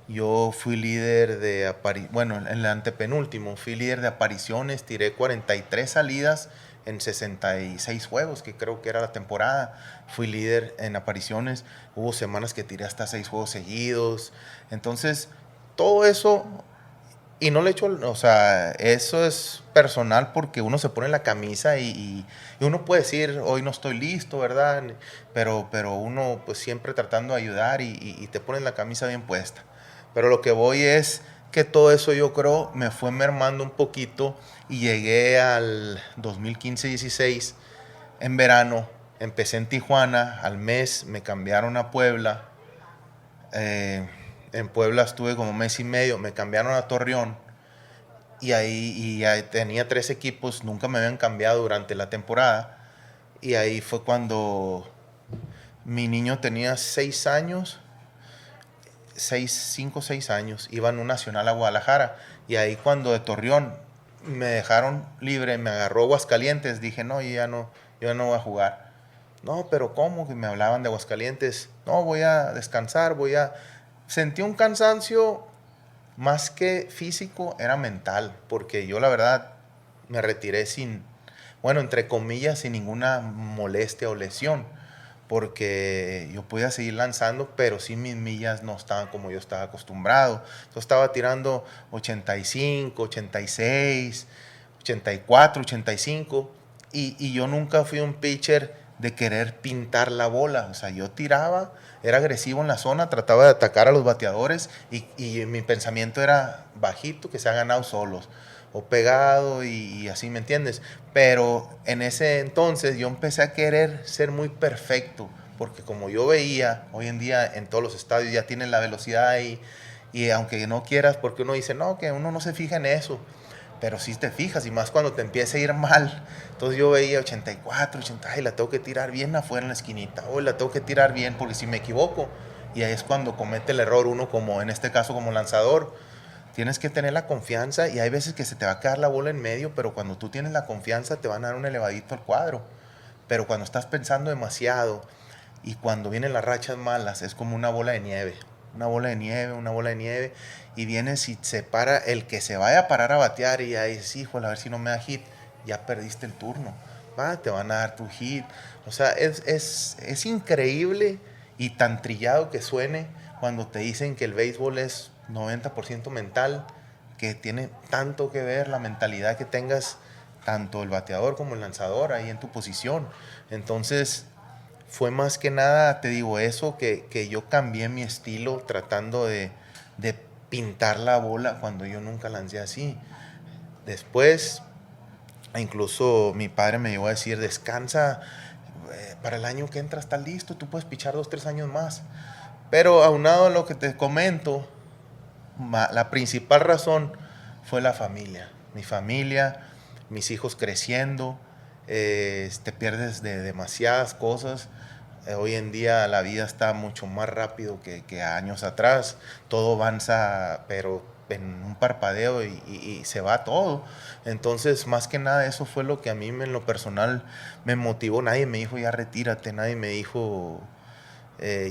yo fui líder bueno, en el antepenúltimo, fui líder de apariciones, tiré 43 salidas en 66 juegos, que creo que era la temporada. Fui líder en apariciones, hubo semanas que tiré hasta 6 juegos seguidos. Entonces, todo eso, y no le echo, o sea, eso es personal porque uno se pone la camisa y uno puede decir, hoy no estoy listo, ¿verdad? Pero uno pues siempre tratando de ayudar y te pones la camisa bien puesta. Pero lo que voy es que todo eso yo creo me fue mermando un poquito y llegué al 2015-16 en verano. Empecé en Tijuana, al mes me cambiaron a Puebla. En Puebla estuve como mes y medio, me cambiaron a Torreón y ahí tenía 3 equipos, nunca me habían cambiado durante la temporada. Y ahí fue cuando mi niño tenía 6 años 5 o 6 años, iba en un nacional a Guadalajara y ahí cuando de Torreón me dejaron libre, me agarró Aguascalientes, dije no, yo ya no voy a jugar. No, pero ¿cómo? Que me hablaban de Aguascalientes. No, voy a descansar, Sentí un cansancio más que físico, era mental, porque yo la verdad me retiré bueno, entre comillas, sin ninguna molestia o lesión, porque yo podía seguir lanzando, pero sí mis millas no estaban como yo estaba acostumbrado. Yo estaba tirando 85, 86, 84, 85, y yo nunca fui un pitcher de querer pintar la bola. O sea, yo tiraba, era agresivo en la zona, trataba de atacar a los bateadores y mi pensamiento era bajito, que se ha ganado solos o pegado y así, ¿me entiendes? Pero en ese entonces yo empecé a querer ser muy perfecto, porque como yo veía, hoy en día en todos los estadios ya tienen la velocidad ahí, y aunque no quieras, porque uno dice, no, que uno no se fija en eso, pero sí te fijas, y más cuando te empieza a ir mal. Entonces yo veía 84, 80, ay, la tengo que tirar bien afuera en la esquinita, hoy la tengo que tirar bien, porque si me equivoco, y ahí es cuando comete el error uno, como en este caso como lanzador. Tienes que tener la confianza y hay veces que se te va a quedar la bola en medio, pero cuando tú tienes la confianza te van a dar un elevadito al cuadro. Pero cuando estás pensando demasiado y cuando vienen las rachas malas, es como una bola de nieve. Una bola de nieve, una bola de nieve. Y vienes y se para el que se vaya a parar a batear y ya dices, híjole, a ver si no me da hit. Ya perdiste el turno. Te van a dar tu hit. O sea, es increíble y tan trillado que suene cuando te dicen que el béisbol es 90% mental, que tiene tanto que ver la mentalidad que tengas tanto el bateador como el lanzador ahí en tu posición. Entonces fue más que nada, te digo eso, que yo cambié mi estilo tratando de pintar la bola cuando yo nunca lancé así. Después, incluso mi padre me llegó a decir, descansa, para el año que entra estás listo, tú puedes pichar 2, 3 años más. Pero aunado a lo que te comento, la principal razón fue la familia. Mi familia, mis hijos creciendo, te pierdes de demasiadas cosas. Hoy en día la vida está mucho más rápido que años atrás. Todo avanza, pero en un parpadeo y se va todo. Entonces, más que nada, eso fue lo que a mí en lo personal me motivó. Nadie me dijo, ya retírate, nadie me dijo,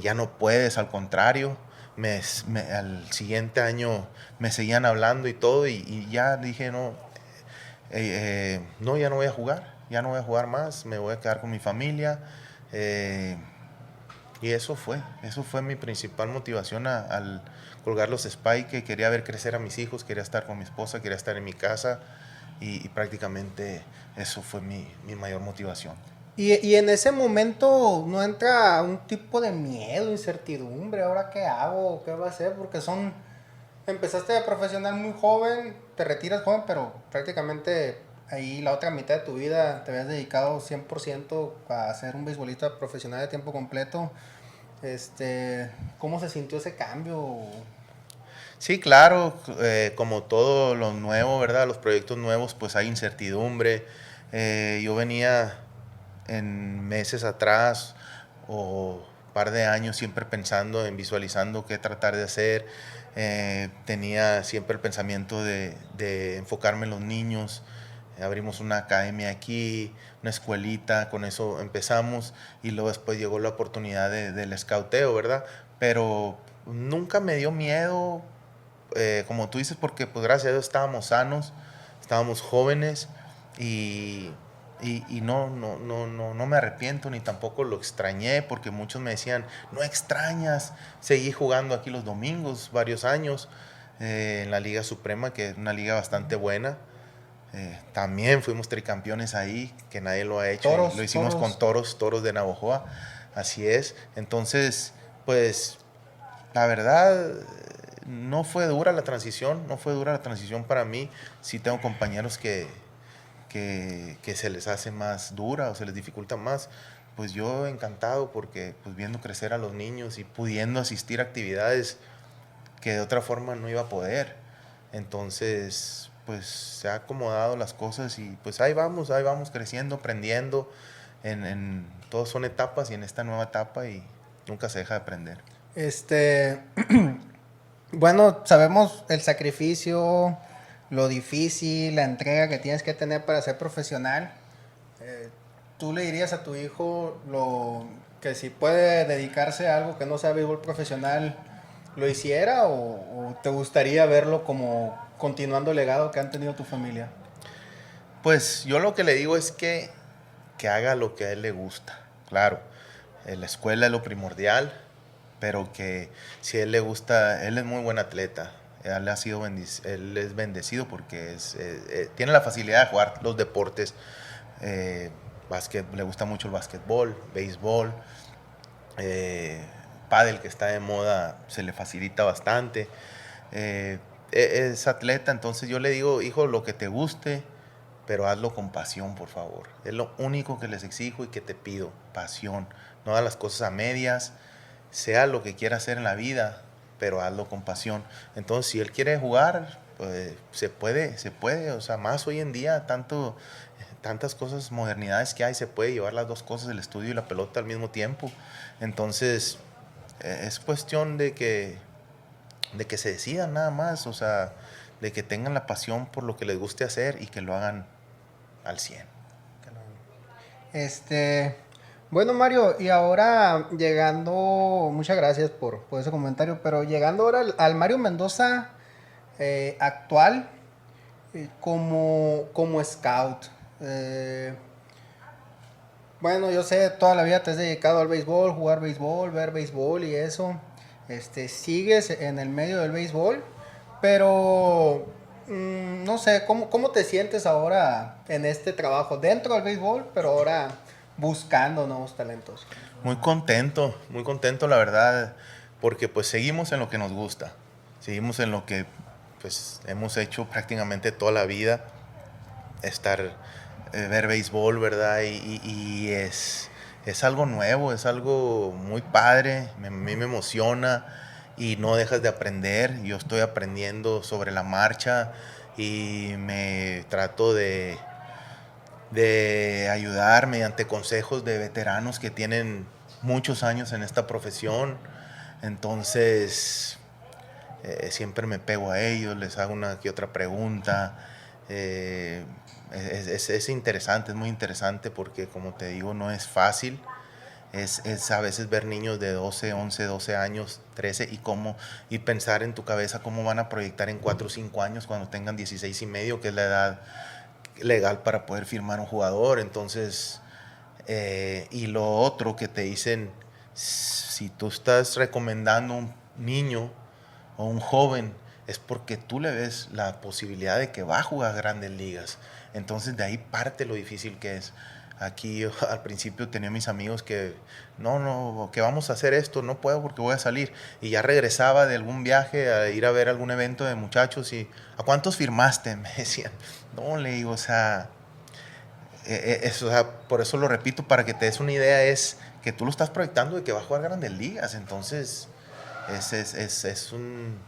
ya no puedes, al contrario. Al siguiente año me seguían hablando y todo, y ya dije, no, no, ya no voy a jugar, ya no voy a jugar más, me voy a quedar con mi familia. Y eso fue mi principal motivación al colgar los Spike, que quería ver crecer a mis hijos, quería estar con mi esposa, quería estar en mi casa, y prácticamente eso fue mi mayor motivación. Y en ese momento no entra un tipo de miedo, incertidumbre, ¿ahora qué hago? ¿Qué va a hacer? Porque empezaste de profesional muy joven, te retiras joven, pero prácticamente ahí la otra mitad de tu vida te habías dedicado 100% a ser un beisbolista profesional de tiempo completo. ¿Cómo se sintió ese cambio? Sí, claro, como todo lo nuevo, ¿verdad? Los proyectos nuevos, pues hay incertidumbre. Yo venía en meses atrás o par de años siempre pensando en visualizando qué tratar de hacer. Tenía siempre el pensamiento de enfocarme en los niños. Abrimos una academia aquí, una escuelita, con eso empezamos, y luego después llegó la oportunidad del escauteo, ¿verdad? Pero nunca me dio miedo, como tú dices, porque pues gracias a Dios estábamos sanos, estábamos jóvenes, y no me arrepiento ni tampoco lo extrañé, porque muchos me decían, no extrañas. Seguí jugando aquí los domingos varios años, en la Liga Suprema, que es una liga bastante buena. También fuimos tricampeones ahí, que nadie lo ha hecho. Toros, Lo hicimos toros. con Toros de Navojoa, así es. Entonces, pues, la verdad, no fue dura la transición para mí. Sí tengo compañeros que se les hace más dura o se les dificulta más. Pues yo encantado, porque pues viendo crecer a los niños y pudiendo asistir a actividades que de otra forma no iba a poder. Entonces, pues se ha acomodado las cosas, y pues ahí vamos creciendo, aprendiendo. Todos son etapas, y en esta nueva etapa y nunca se deja de aprender. Bueno, sabemos el sacrificio, lo difícil, la entrega que tienes que tener para ser profesional. ¿Tú le dirías a tu hijo que si puede dedicarse a algo que no sea béisbol profesional, lo hiciera, o te gustaría verlo como continuando el legado que han tenido tu familia? Pues yo lo que le digo es que haga lo que a él le gusta. Claro, la escuela es lo primordial, pero que si a él le gusta, él es muy buen atleta. Él es bendecido porque tiene la facilidad de jugar los deportes. Le gusta mucho el básquetbol, béisbol, pádel, que está de moda, se le facilita bastante. Es atleta, entonces yo le digo, hijo, lo que te guste, pero hazlo con pasión, por favor. Es lo único que les exijo y que te pido, pasión. No hagas las cosas a medias, sea lo que quiera hacer en la vida, pero hazlo con pasión. Entonces, si él quiere jugar, pues se puede, o sea, más hoy en día, tantas cosas, modernidades que hay, se puede llevar las dos cosas, el estudio y la pelota al mismo tiempo. Entonces, es cuestión de que se decidan nada más, o sea, de que tengan la pasión por lo que les guste hacer y que lo hagan al 100. Bueno, Mario, y ahora llegando, muchas gracias por ese comentario, pero llegando ahora al Mario Mendoza actual, como scout. Bueno, yo sé, toda la vida te has dedicado al béisbol, jugar béisbol, ver béisbol y eso. Sigues en el medio del béisbol, pero no sé, ¿cómo te sientes ahora en este trabajo dentro del béisbol, pero ahora buscando nuevos talentos? Muy contento, la verdad, porque pues seguimos en lo que nos gusta, seguimos en lo que pues hemos hecho prácticamente toda la vida, ver béisbol, ¿verdad? Y es algo nuevo, es algo muy padre, a mí me emociona, y no dejas de aprender. Yo estoy aprendiendo sobre la marcha, y me trato de ayudar mediante consejos de veteranos que tienen muchos años en esta profesión. Entonces, siempre me pego a ellos, les hago una que otra pregunta. Es interesante, es muy interesante porque, como te digo, no es fácil. Es a veces ver niños de 12, 11, 12 años, 13 y pensar en tu cabeza cómo van a proyectar en 4 o 5 años cuando tengan 16 y medio, que es la edad legal para poder firmar un jugador. Entonces, y lo otro que te dicen, si tú estás recomendando un niño o un joven, es porque tú le ves la posibilidad de que va a jugar grandes ligas. Entonces de ahí parte lo difícil que es. Aquí yo al principio tenía mis amigos que no, que vamos a hacer esto, no puedo porque voy a salir. Y ya regresaba de algún viaje a ir a ver algún evento de muchachos y ¿a cuántos firmaste? Me decían. No, le digo, o sea, o sea, por eso lo repito, para que te des una idea, es que tú lo estás proyectando de que va a jugar grandes ligas. Entonces es un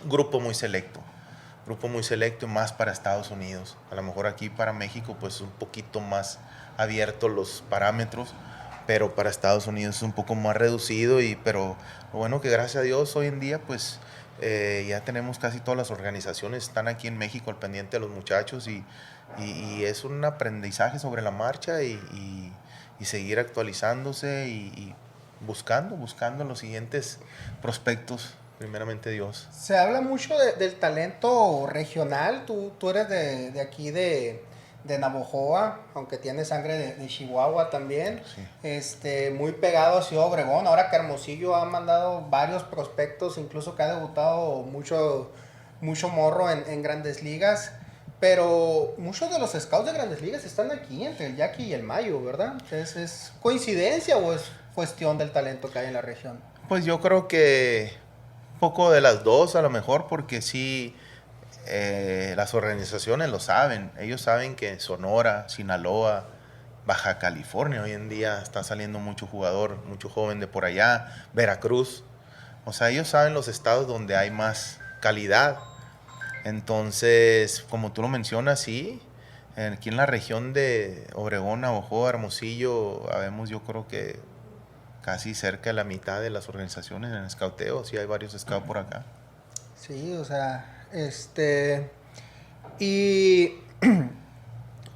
grupo muy selecto y más para Estados Unidos. A lo mejor aquí para México pues un poquito más abiertos los parámetros, pero para Estados Unidos es un poco más reducido. Pero lo bueno que gracias a Dios hoy en día pues ya tenemos casi todas las organizaciones, están aquí en México al pendiente de los muchachos y es un aprendizaje sobre la marcha y seguir actualizándose y buscando los siguientes prospectos. Primeramente Dios. Se habla mucho del talento regional. Tú eres de aquí de Navojoa, aunque tienes sangre de Chihuahua también. Sí. Muy pegado a Ciudad Obregón. Ahora que Hermosillo ha mandado varios prospectos, incluso que ha debutado mucho morro en Grandes Ligas. Pero muchos de los scouts de Grandes Ligas están aquí, entre el Yaqui y el Mayo, ¿verdad? ¿Es coincidencia o es cuestión del talento que hay en la región? Pues yo creo que un poco de las dos a lo mejor, porque sí, las organizaciones lo saben. Ellos saben que Sonora, Sinaloa, Baja California hoy en día está saliendo mucho jugador, mucho joven de por allá, Veracruz. O sea, ellos saben los estados donde hay más calidad. Entonces, como tú lo mencionas, sí, aquí en la región de Obregón, Navojoa, Hermosillo, habemos yo creo que casi cerca de la mitad de las organizaciones en escauteo. Sí, hay varios scouts por acá. Sí, o sea, y,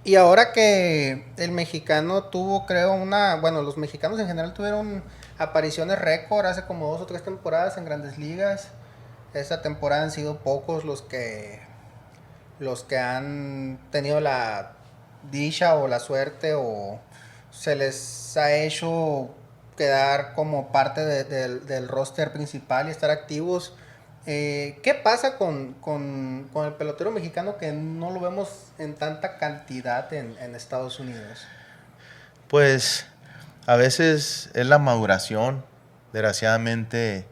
y ahora que el mexicano tuvo, creo, bueno, los mexicanos en general tuvieron apariciones récord hace como 2 o 3 temporadas en Grandes Ligas. Esta temporada han sido pocos los que han tenido la dicha o la suerte o se les ha hecho quedar como parte del roster principal y estar activos. ¿Qué pasa con el pelotero mexicano que no lo vemos en tanta cantidad en Estados Unidos? Pues a veces es la maduración. Desgraciadamente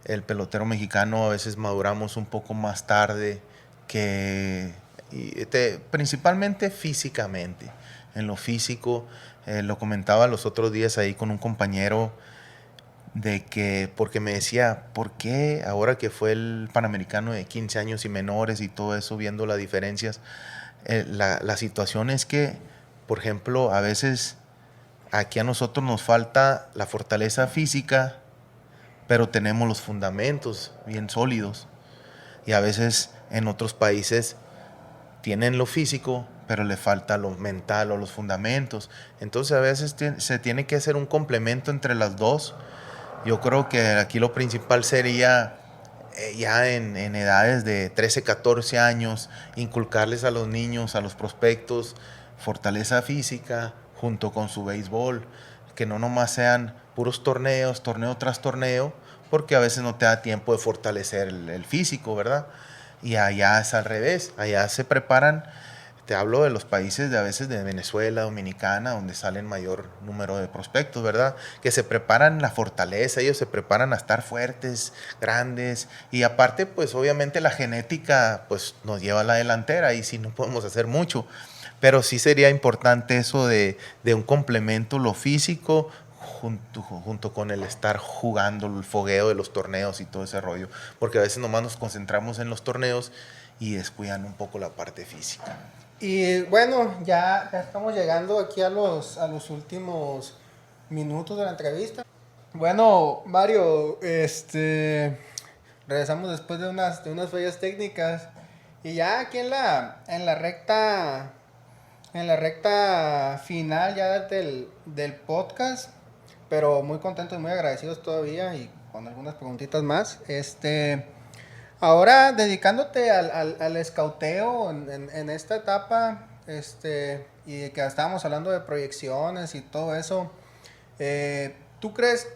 el pelotero mexicano a veces maduramos un poco más tarde principalmente físicamente. En lo físico, lo comentaba los otros días ahí con un compañero de que, porque me decía, ¿por qué ahora que fue el Panamericano de 15 años y menores y todo eso, viendo las diferencias? La situación es que, por ejemplo, a veces aquí a nosotros nos falta la fortaleza física, pero tenemos los fundamentos bien sólidos. Y a veces en otros países tienen lo físico, pero le falta lo mental o los fundamentos. Entonces a veces se tiene que hacer un complemento entre las dos. Yo creo que aquí lo principal sería ya en edades de 13, 14 años, inculcarles a los niños, a los prospectos, fortaleza física junto con su béisbol, que no nomás sean puros torneos, torneo tras torneo, porque a veces no te da tiempo de fortalecer el físico, ¿verdad? Y allá es al revés, allá se preparan. Te hablo de los países de a veces de Venezuela, Dominicana, donde salen mayor número de prospectos, ¿verdad? Que se preparan la fortaleza, ellos se preparan a estar fuertes, grandes, y aparte, pues obviamente la genética, pues nos lleva a la delantera y sí no podemos hacer mucho, pero sí sería importante eso de un complemento, lo físico, junto con el estar jugando, el fogueo de los torneos y todo ese rollo, porque a veces nomás nos concentramos en los torneos y descuidan un poco la parte física. Y bueno, ya estamos llegando aquí a los últimos minutos de la entrevista. Bueno, Mario, Regresamos después de unas fallas técnicas. Y ya aquí en la recta final ya del podcast, pero muy contentos, muy agradecidos todavía y con algunas preguntitas más. Ahora dedicándote al escauteo en esta etapa, y que estábamos hablando de proyecciones y todo eso, ¿tú crees?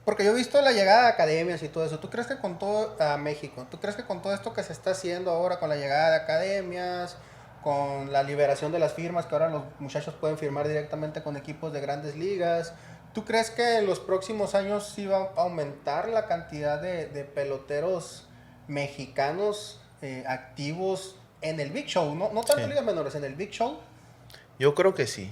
Porque yo he visto la llegada de academias y todo eso. ¿Tú crees que con todo a México, tú crees que con todo esto que se está haciendo ahora, con la llegada de academias, con la liberación de las firmas, que ahora los muchachos pueden firmar directamente con equipos de grandes ligas, ¿tú crees que en los próximos años sí va a aumentar la cantidad de peloteros mexicanos activos en el Big Show? No tanto Sí. ligas menores, en el Big Show. Yo creo que sí,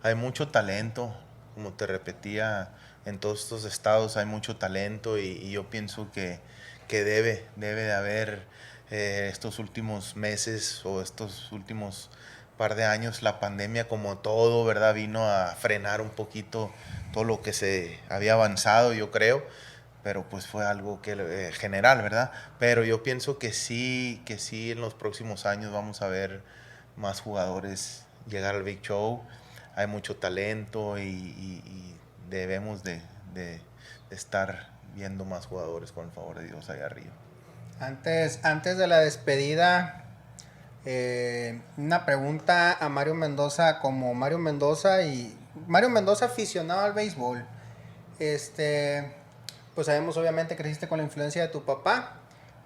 hay mucho talento, como te repetía, en todos estos estados hay mucho talento y yo pienso que debe de haber estos últimos meses o estos últimos par de años, la pandemia como todo, ¿verdad? Vino a frenar un poquito todo lo que se había avanzado, yo creo, pero pues fue algo que general, ¿verdad? Pero yo pienso que sí en los próximos años vamos a ver más jugadores llegar al Big Show. Hay mucho talento y debemos de estar viendo más jugadores con el favor de Dios allá arriba. Antes de la despedida, una pregunta a Mario Mendoza, como Mario Mendoza aficionado al béisbol. Pues sabemos obviamente que creciste con la influencia de tu papá,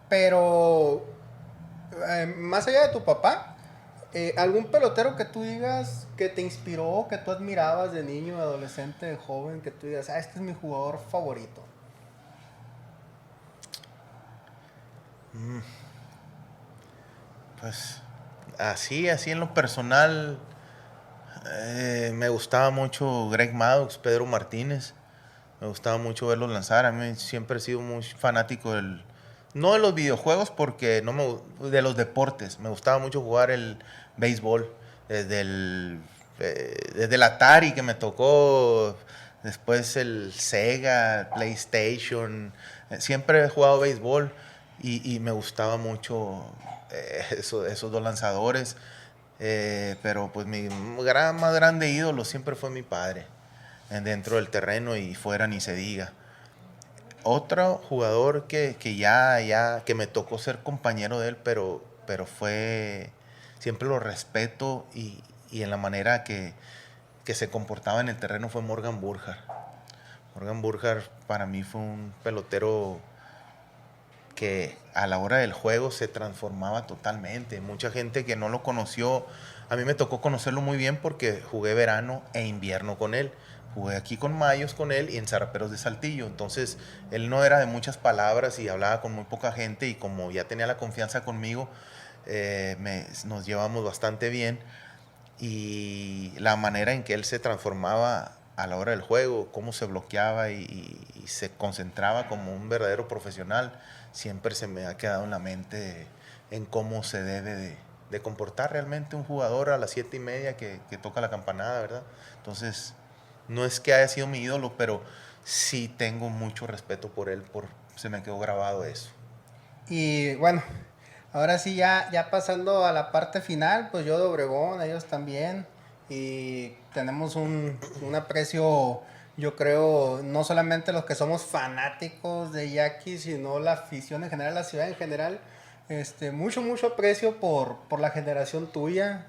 pero más allá de tu papá, ¿algún pelotero que tú digas que te inspiró, que tú admirabas de niño, de adolescente, de joven, que tú digas, este es mi jugador favorito? Pues así en lo personal, me gustaba mucho Greg Maddux, Pedro Martínez. Me gustaba mucho verlos lanzar. A mí siempre he sido muy fanático no de los videojuegos, porque de los deportes. Me gustaba mucho jugar el béisbol. Desde el Atari que me tocó, después el Sega, PlayStation. Siempre he jugado béisbol y me gustaba mucho esos dos lanzadores. Pero pues mi más grande ídolo siempre fue mi padre, dentro del terreno y fuera ni se diga. Otro jugador que me tocó ser compañero de él, pero siempre lo respeto y en la manera que se comportaba en el terreno, fue Morgan Burkhart. Morgan Burkhart para mí fue un pelotero que a la hora del juego se transformaba totalmente. Mucha gente que no lo conoció, a mí me tocó conocerlo muy bien porque jugué verano e invierno con él. Jugué aquí con Mayos con él y en Zaraperos de Saltillo. Entonces, él no era de muchas palabras y hablaba con muy poca gente, y como ya tenía la confianza conmigo, nos llevamos bastante bien. Y la manera en que él se transformaba a la hora del juego, cómo se bloqueaba y se concentraba como un verdadero profesional, siempre se me ha quedado en la mente en cómo se debe de comportar realmente un jugador a las 7:30 que toca la campanada, ¿verdad? Entonces, no es que haya sido mi ídolo, pero sí tengo mucho respeto por él, se me quedó grabado eso. Y bueno, ahora sí ya pasando a la parte final, pues yo de Obregón, ellos también. Y tenemos un aprecio, yo creo, no solamente los que somos fanáticos de Jackie, sino la afición en general, la ciudad en general. Mucho aprecio por la generación tuya,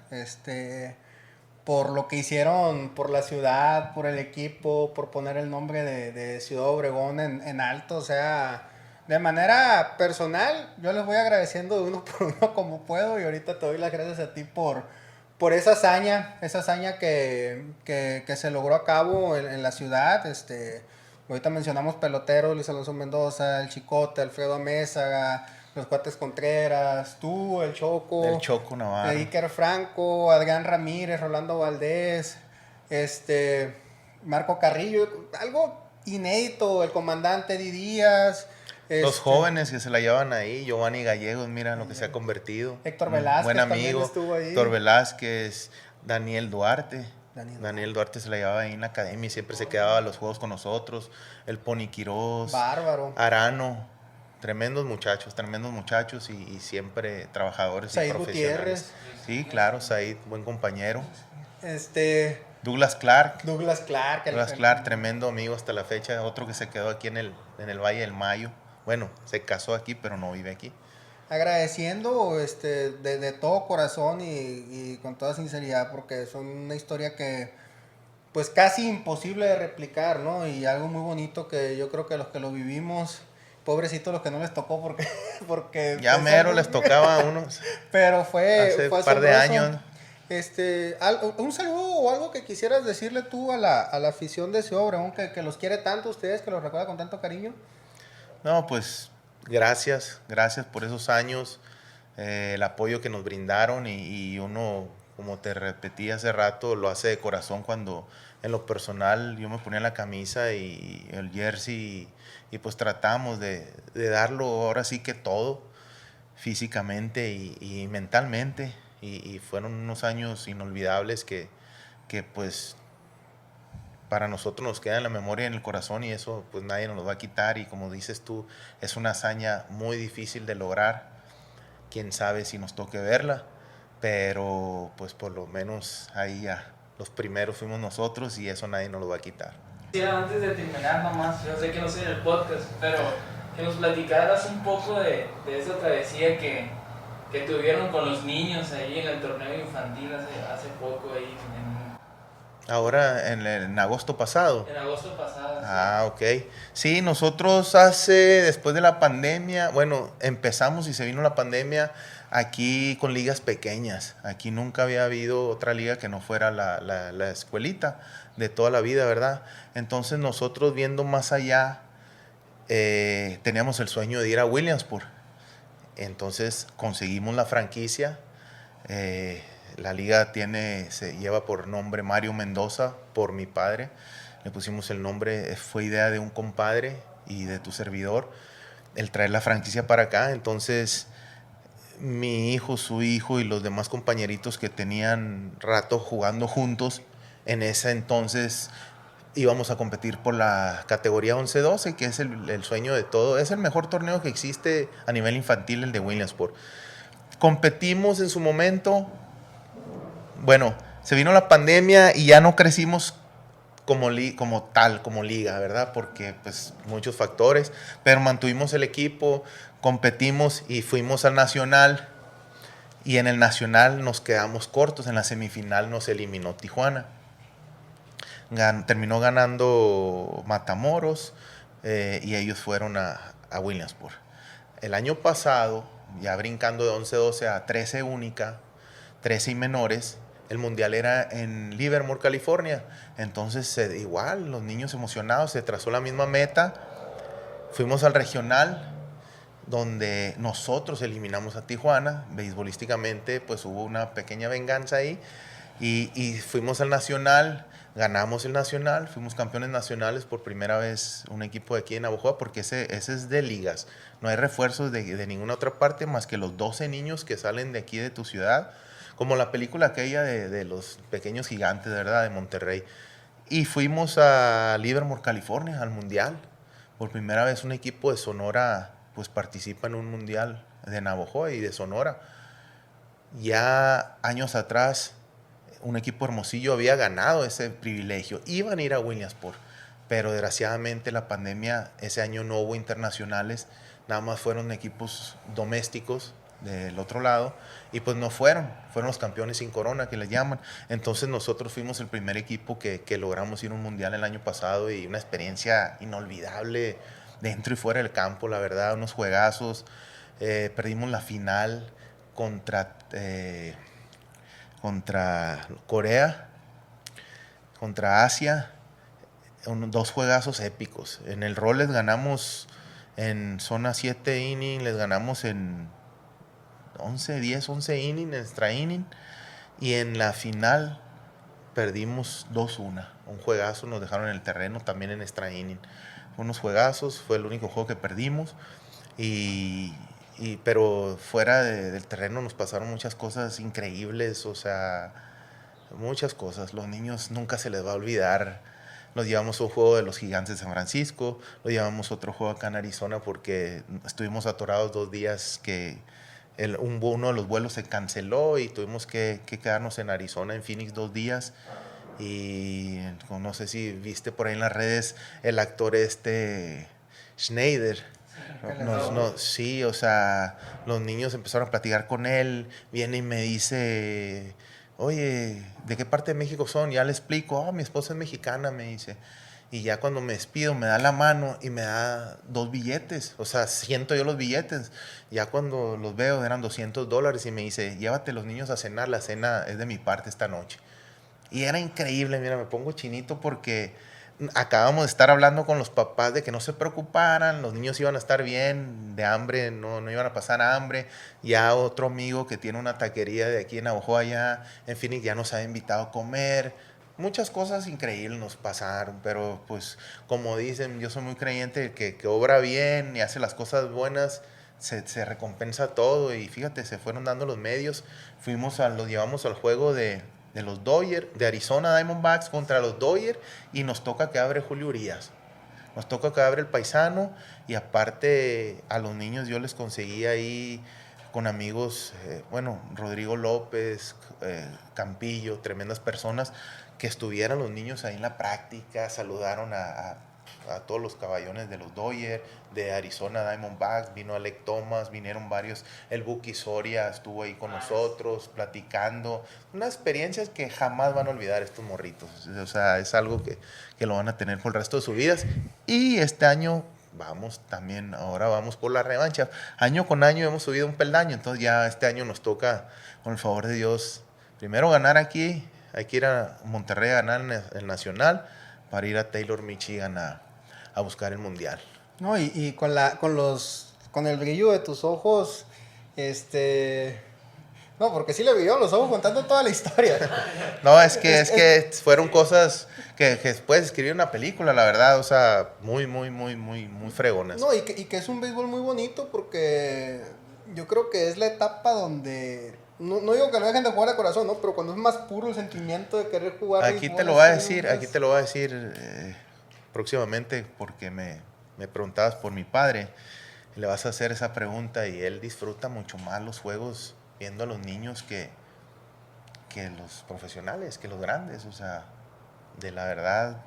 por lo que hicieron por la ciudad, por el equipo, por poner el nombre de Ciudad Obregón en alto. O sea, de manera personal, yo les voy agradeciendo de uno por uno como puedo, y ahorita te doy las gracias a ti por esa hazaña que se logró a cabo en la ciudad. Ahorita mencionamos peloteros, Luis Alonso Mendoza, el Chicote, Alfredo Amézaga, los Cuates Contreras, tú, el El Choco Navarro. Iker Franco, Adrián Ramírez, Rolando Valdés, Marco Carrillo, algo inédito, el comandante Eddie Díaz. Los jóvenes que se la llevan ahí, Giovanni Gallegos, mira lo que se ha convertido. Héctor Un Velázquez buen también amigo. estuvo ahí. Héctor Velázquez, Daniel Duarte. Daniel Duarte se la llevaba ahí en la academia y siempre se quedaba a los juegos con nosotros. El Pony Quirós. Bárbaro. Arano. tremendos muchachos y siempre trabajadores Said y profesionales. Gutiérrez. Sí, claro, Said, buen compañero. Este, Douglas Clark. Douglas Clark. Douglas Clark, tremendo amigo hasta la fecha, otro que se quedó aquí en el Valle del Mayo. Bueno, se casó aquí, pero no vive aquí. Agradeciendo de todo corazón y con toda sinceridad, porque son una historia que pues casi imposible de replicar, ¿no? Y algo muy bonito que yo creo que los que lo vivimos, pobrecitos los que no les tocó porque Ya pues, mero les tocaba a unos pero hace fue un par de asombroso. años. Un saludo o algo que quisieras decirle tú a la afición de Ciudad Obregón que los quiere tanto a ustedes, que los recuerda con tanto cariño. No, pues gracias por esos años, el apoyo que nos brindaron y uno, como te repetí hace rato, lo hace de corazón cuando en lo personal yo me ponía la camisa y el jersey y pues tratamos de darlo ahora sí que todo, físicamente y mentalmente y fueron unos años inolvidables que pues para nosotros nos queda en la memoria y en el corazón y eso pues nadie nos lo va a quitar y como dices tú, es una hazaña muy difícil de lograr, quién sabe si nos toque verla, pero pues por lo menos ahí ya los primeros fuimos nosotros y eso nadie nos lo va a quitar. Sí, antes de terminar nomás, yo sé que no soy en el podcast, pero que nos platicaras un poco de esa travesía que tuvieron con los niños ahí en el torneo infantil hace poco ahí Ahora en agosto pasado. en agosto pasado. Ah, ok. Sí, nosotros después de la pandemia, bueno, empezamos y se vino la pandemia aquí con ligas pequeñas. Aquí nunca había habido otra liga que no fuera la escuelita de toda la vida, ¿verdad? Entonces nosotros viendo más allá, teníamos el sueño de ir a Williamsport. Entonces conseguimos la franquicia. La liga se lleva por nombre Mario Mendoza, por mi padre. Le pusimos el nombre, fue idea de un compadre y de tu servidor, el traer la franquicia para acá. Entonces, mi hijo, su hijo y los demás compañeritos que tenían rato jugando juntos, en ese entonces íbamos a competir por la categoría 11-12, que es el sueño de todo. Es el mejor torneo que existe a nivel infantil, el de Williamsport. Competimos en su momento. Bueno, se vino la pandemia y ya no crecimos como liga, ¿verdad? Porque pues muchos factores, pero mantuvimos el equipo, competimos y fuimos al Nacional y en el Nacional nos quedamos cortos, en la semifinal nos eliminó Tijuana. Terminó ganando Matamoros y ellos fueron a Williamsport. El año pasado, ya brincando de 11-12 a 13 única, 13 y menores, el mundial era en Livermore, California. Entonces, igual, los niños emocionados, se trazó la misma meta. Fuimos al regional, donde nosotros eliminamos a Tijuana. Beisbolísticamente, pues hubo una pequeña venganza ahí. Y fuimos al nacional, ganamos el nacional, fuimos campeones nacionales por primera vez un equipo de aquí en Navojoa, porque ese es de ligas. No hay refuerzos de ninguna otra parte más que los 12 niños que salen de aquí de tu ciudad. Como la película aquella de los pequeños gigantes, ¿verdad? De Monterrey. Y fuimos a Livermore, California, al mundial. Por primera vez un equipo de Sonora pues participa en un mundial de Navojoa y de Sonora. Ya años atrás, un equipo Hermosillo había ganado ese privilegio. Iban a ir a Williamsport, pero desgraciadamente la pandemia, ese año no hubo internacionales. Nada más fueron equipos domésticos del otro lado y pues no fueron los campeones sin corona que les llaman. Entonces nosotros fuimos el primer equipo que logramos ir a un mundial el año pasado y una experiencia inolvidable dentro y fuera del campo, la verdad, unos juegazos. Perdimos la final contra Corea, contra Asia, 2 juegazos épicos. En el rol les ganamos en zona 7 inning, les ganamos en 11 inning, extra inning, y en la final perdimos 2-1, un juegazo, nos dejaron en el terreno también en extra inning. Fue unos juegazos, fue el único juego que perdimos, pero fuera del terreno nos pasaron muchas cosas increíbles, o sea, muchas cosas. Los niños nunca se les va a olvidar Los llevamos a un juego de los Gigantes de San Francisco, lo llevamos a otro juego acá en Arizona porque estuvimos atorados 2 días que uno de los vuelos se canceló y tuvimos que quedarnos en Arizona, en Phoenix 2 días. Y no sé si viste por ahí en las redes el actor Schneider. Sí, o sea, los niños empezaron a platicar con él, viene y me dice, oye, ¿de qué parte de México son? Ya le explico, mi esposa es mexicana, me dice. Y ya cuando me despido, me da la mano y me da 2 billetes. O sea, siento yo los billetes. Ya cuando los veo eran $200 y me dice, llévate los niños a cenar, la cena es de mi parte esta noche. Y era increíble, mira, me pongo chinito porque acabamos de estar hablando con los papás de que no se preocuparan, los niños iban a estar bien, de hambre, no iban a pasar hambre. Ya otro amigo que tiene una taquería de aquí en Navajo, allá en Phoenix, ya nos ha invitado a comer. Muchas cosas increíbles nos pasaron, pero pues como dicen, yo soy muy creyente que obra bien y hace las cosas buenas, se recompensa todo. Y fíjate, se fueron dando los medios, los llevamos al juego de los Dodgers, de Arizona Diamondbacks contra los Dodgers, y nos toca que abre Julio Urias. Nos toca que abre el paisano, y aparte a los niños yo les conseguí ahí con amigos, Rodrigo López, Campillo, tremendas personas, que estuvieran los niños ahí en la práctica, saludaron a todos los caballones de los Dodgers, de Arizona Diamondbacks, vino Alec Thomas, vinieron varios, el Buki Soria estuvo ahí con nosotros, platicando, unas experiencias que jamás van a olvidar estos morritos, o sea, es algo que lo van a tener por el resto de sus vidas. Y este año ahora vamos por la revancha, año con año hemos subido un peldaño, entonces ya este año nos toca, con el favor de Dios, primero ganar aquí, hay que ir a Monterrey a ganar el Nacional, para ir a Taylor, Michigan a buscar el Mundial. No, y con el brillo de tus ojos, no, porque sí le brilló los ojos contando toda la historia. No, es que fueron cosas que puedes escribir una película, la verdad, o sea, muy fregonas. No, y que es un béisbol muy bonito porque yo creo que es la etapa donde... No digo que no dejen de jugar de corazón, ¿no? Pero cuando es más puro el sentimiento de querer jugar... Aquí te lo voy a decir próximamente, porque me preguntabas por mi padre. Le vas a hacer esa pregunta y él disfruta mucho más los juegos viendo a los niños que los profesionales, que los grandes. O sea, de la verdad,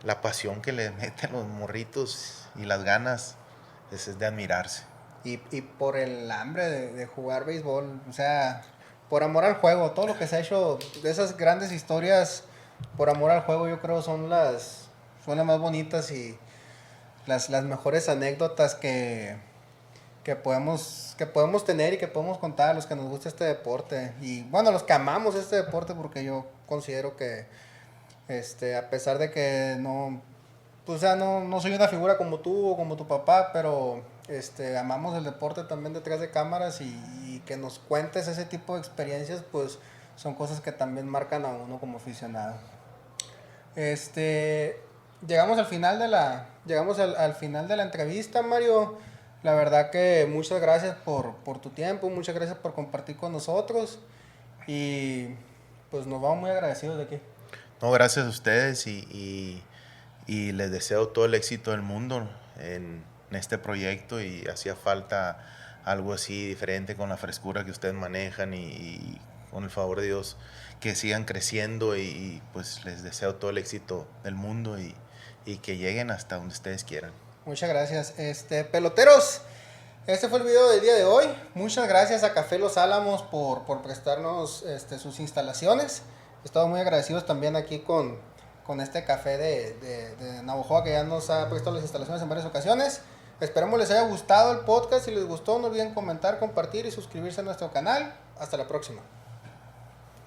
la pasión que le meten los morritos y las ganas es de admirarse. Y por el hambre de jugar béisbol, o sea... Por amor al juego, todo lo que se ha hecho de esas grandes historias por amor al juego, yo creo son las más bonitas y las mejores anécdotas que podemos tener y que podemos contar a los que nos gusta este deporte. Y bueno, los que amamos este deporte, porque yo considero que a pesar de que no soy una figura como tú o como tu papá, pero amamos el deporte también detrás de cámaras y que nos cuentes ese tipo de experiencias, pues son cosas que también marcan a uno como aficionado. Llegamos al final de la entrevista, Mario. La verdad que muchas gracias por tu tiempo, muchas gracias por compartir con nosotros y pues nos vamos muy agradecidos de aquí. No, gracias a ustedes y les deseo todo el éxito del mundo en este proyecto, y hacía falta algo así diferente con la frescura que ustedes manejan y con el favor de Dios que sigan creciendo y pues les deseo todo el éxito del mundo y que lleguen hasta donde ustedes quieran. Muchas gracias. Peloteros, este fue el video del día de hoy. Muchas gracias a Café Los Álamos por prestarnos sus instalaciones. Estamos muy agradecidos también aquí con este café de Navojoa, que ya nos ha prestado las instalaciones en varias ocasiones. Esperemos les haya gustado el podcast. Si les gustó, no olviden comentar, compartir y suscribirse a nuestro canal. Hasta la próxima.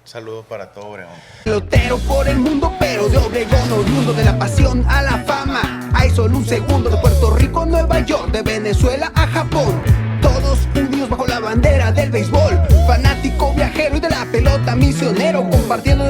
Saludos para todo Obregón. Pelotero por el mundo, pero de Obregón oriundo, de la pasión a la fama. Hay solo un segundo, de Puerto Rico a Nueva York, de Venezuela a Japón. Todos unidos bajo la bandera del béisbol. Fanático, viajero y de la pelota misionero, compartiendo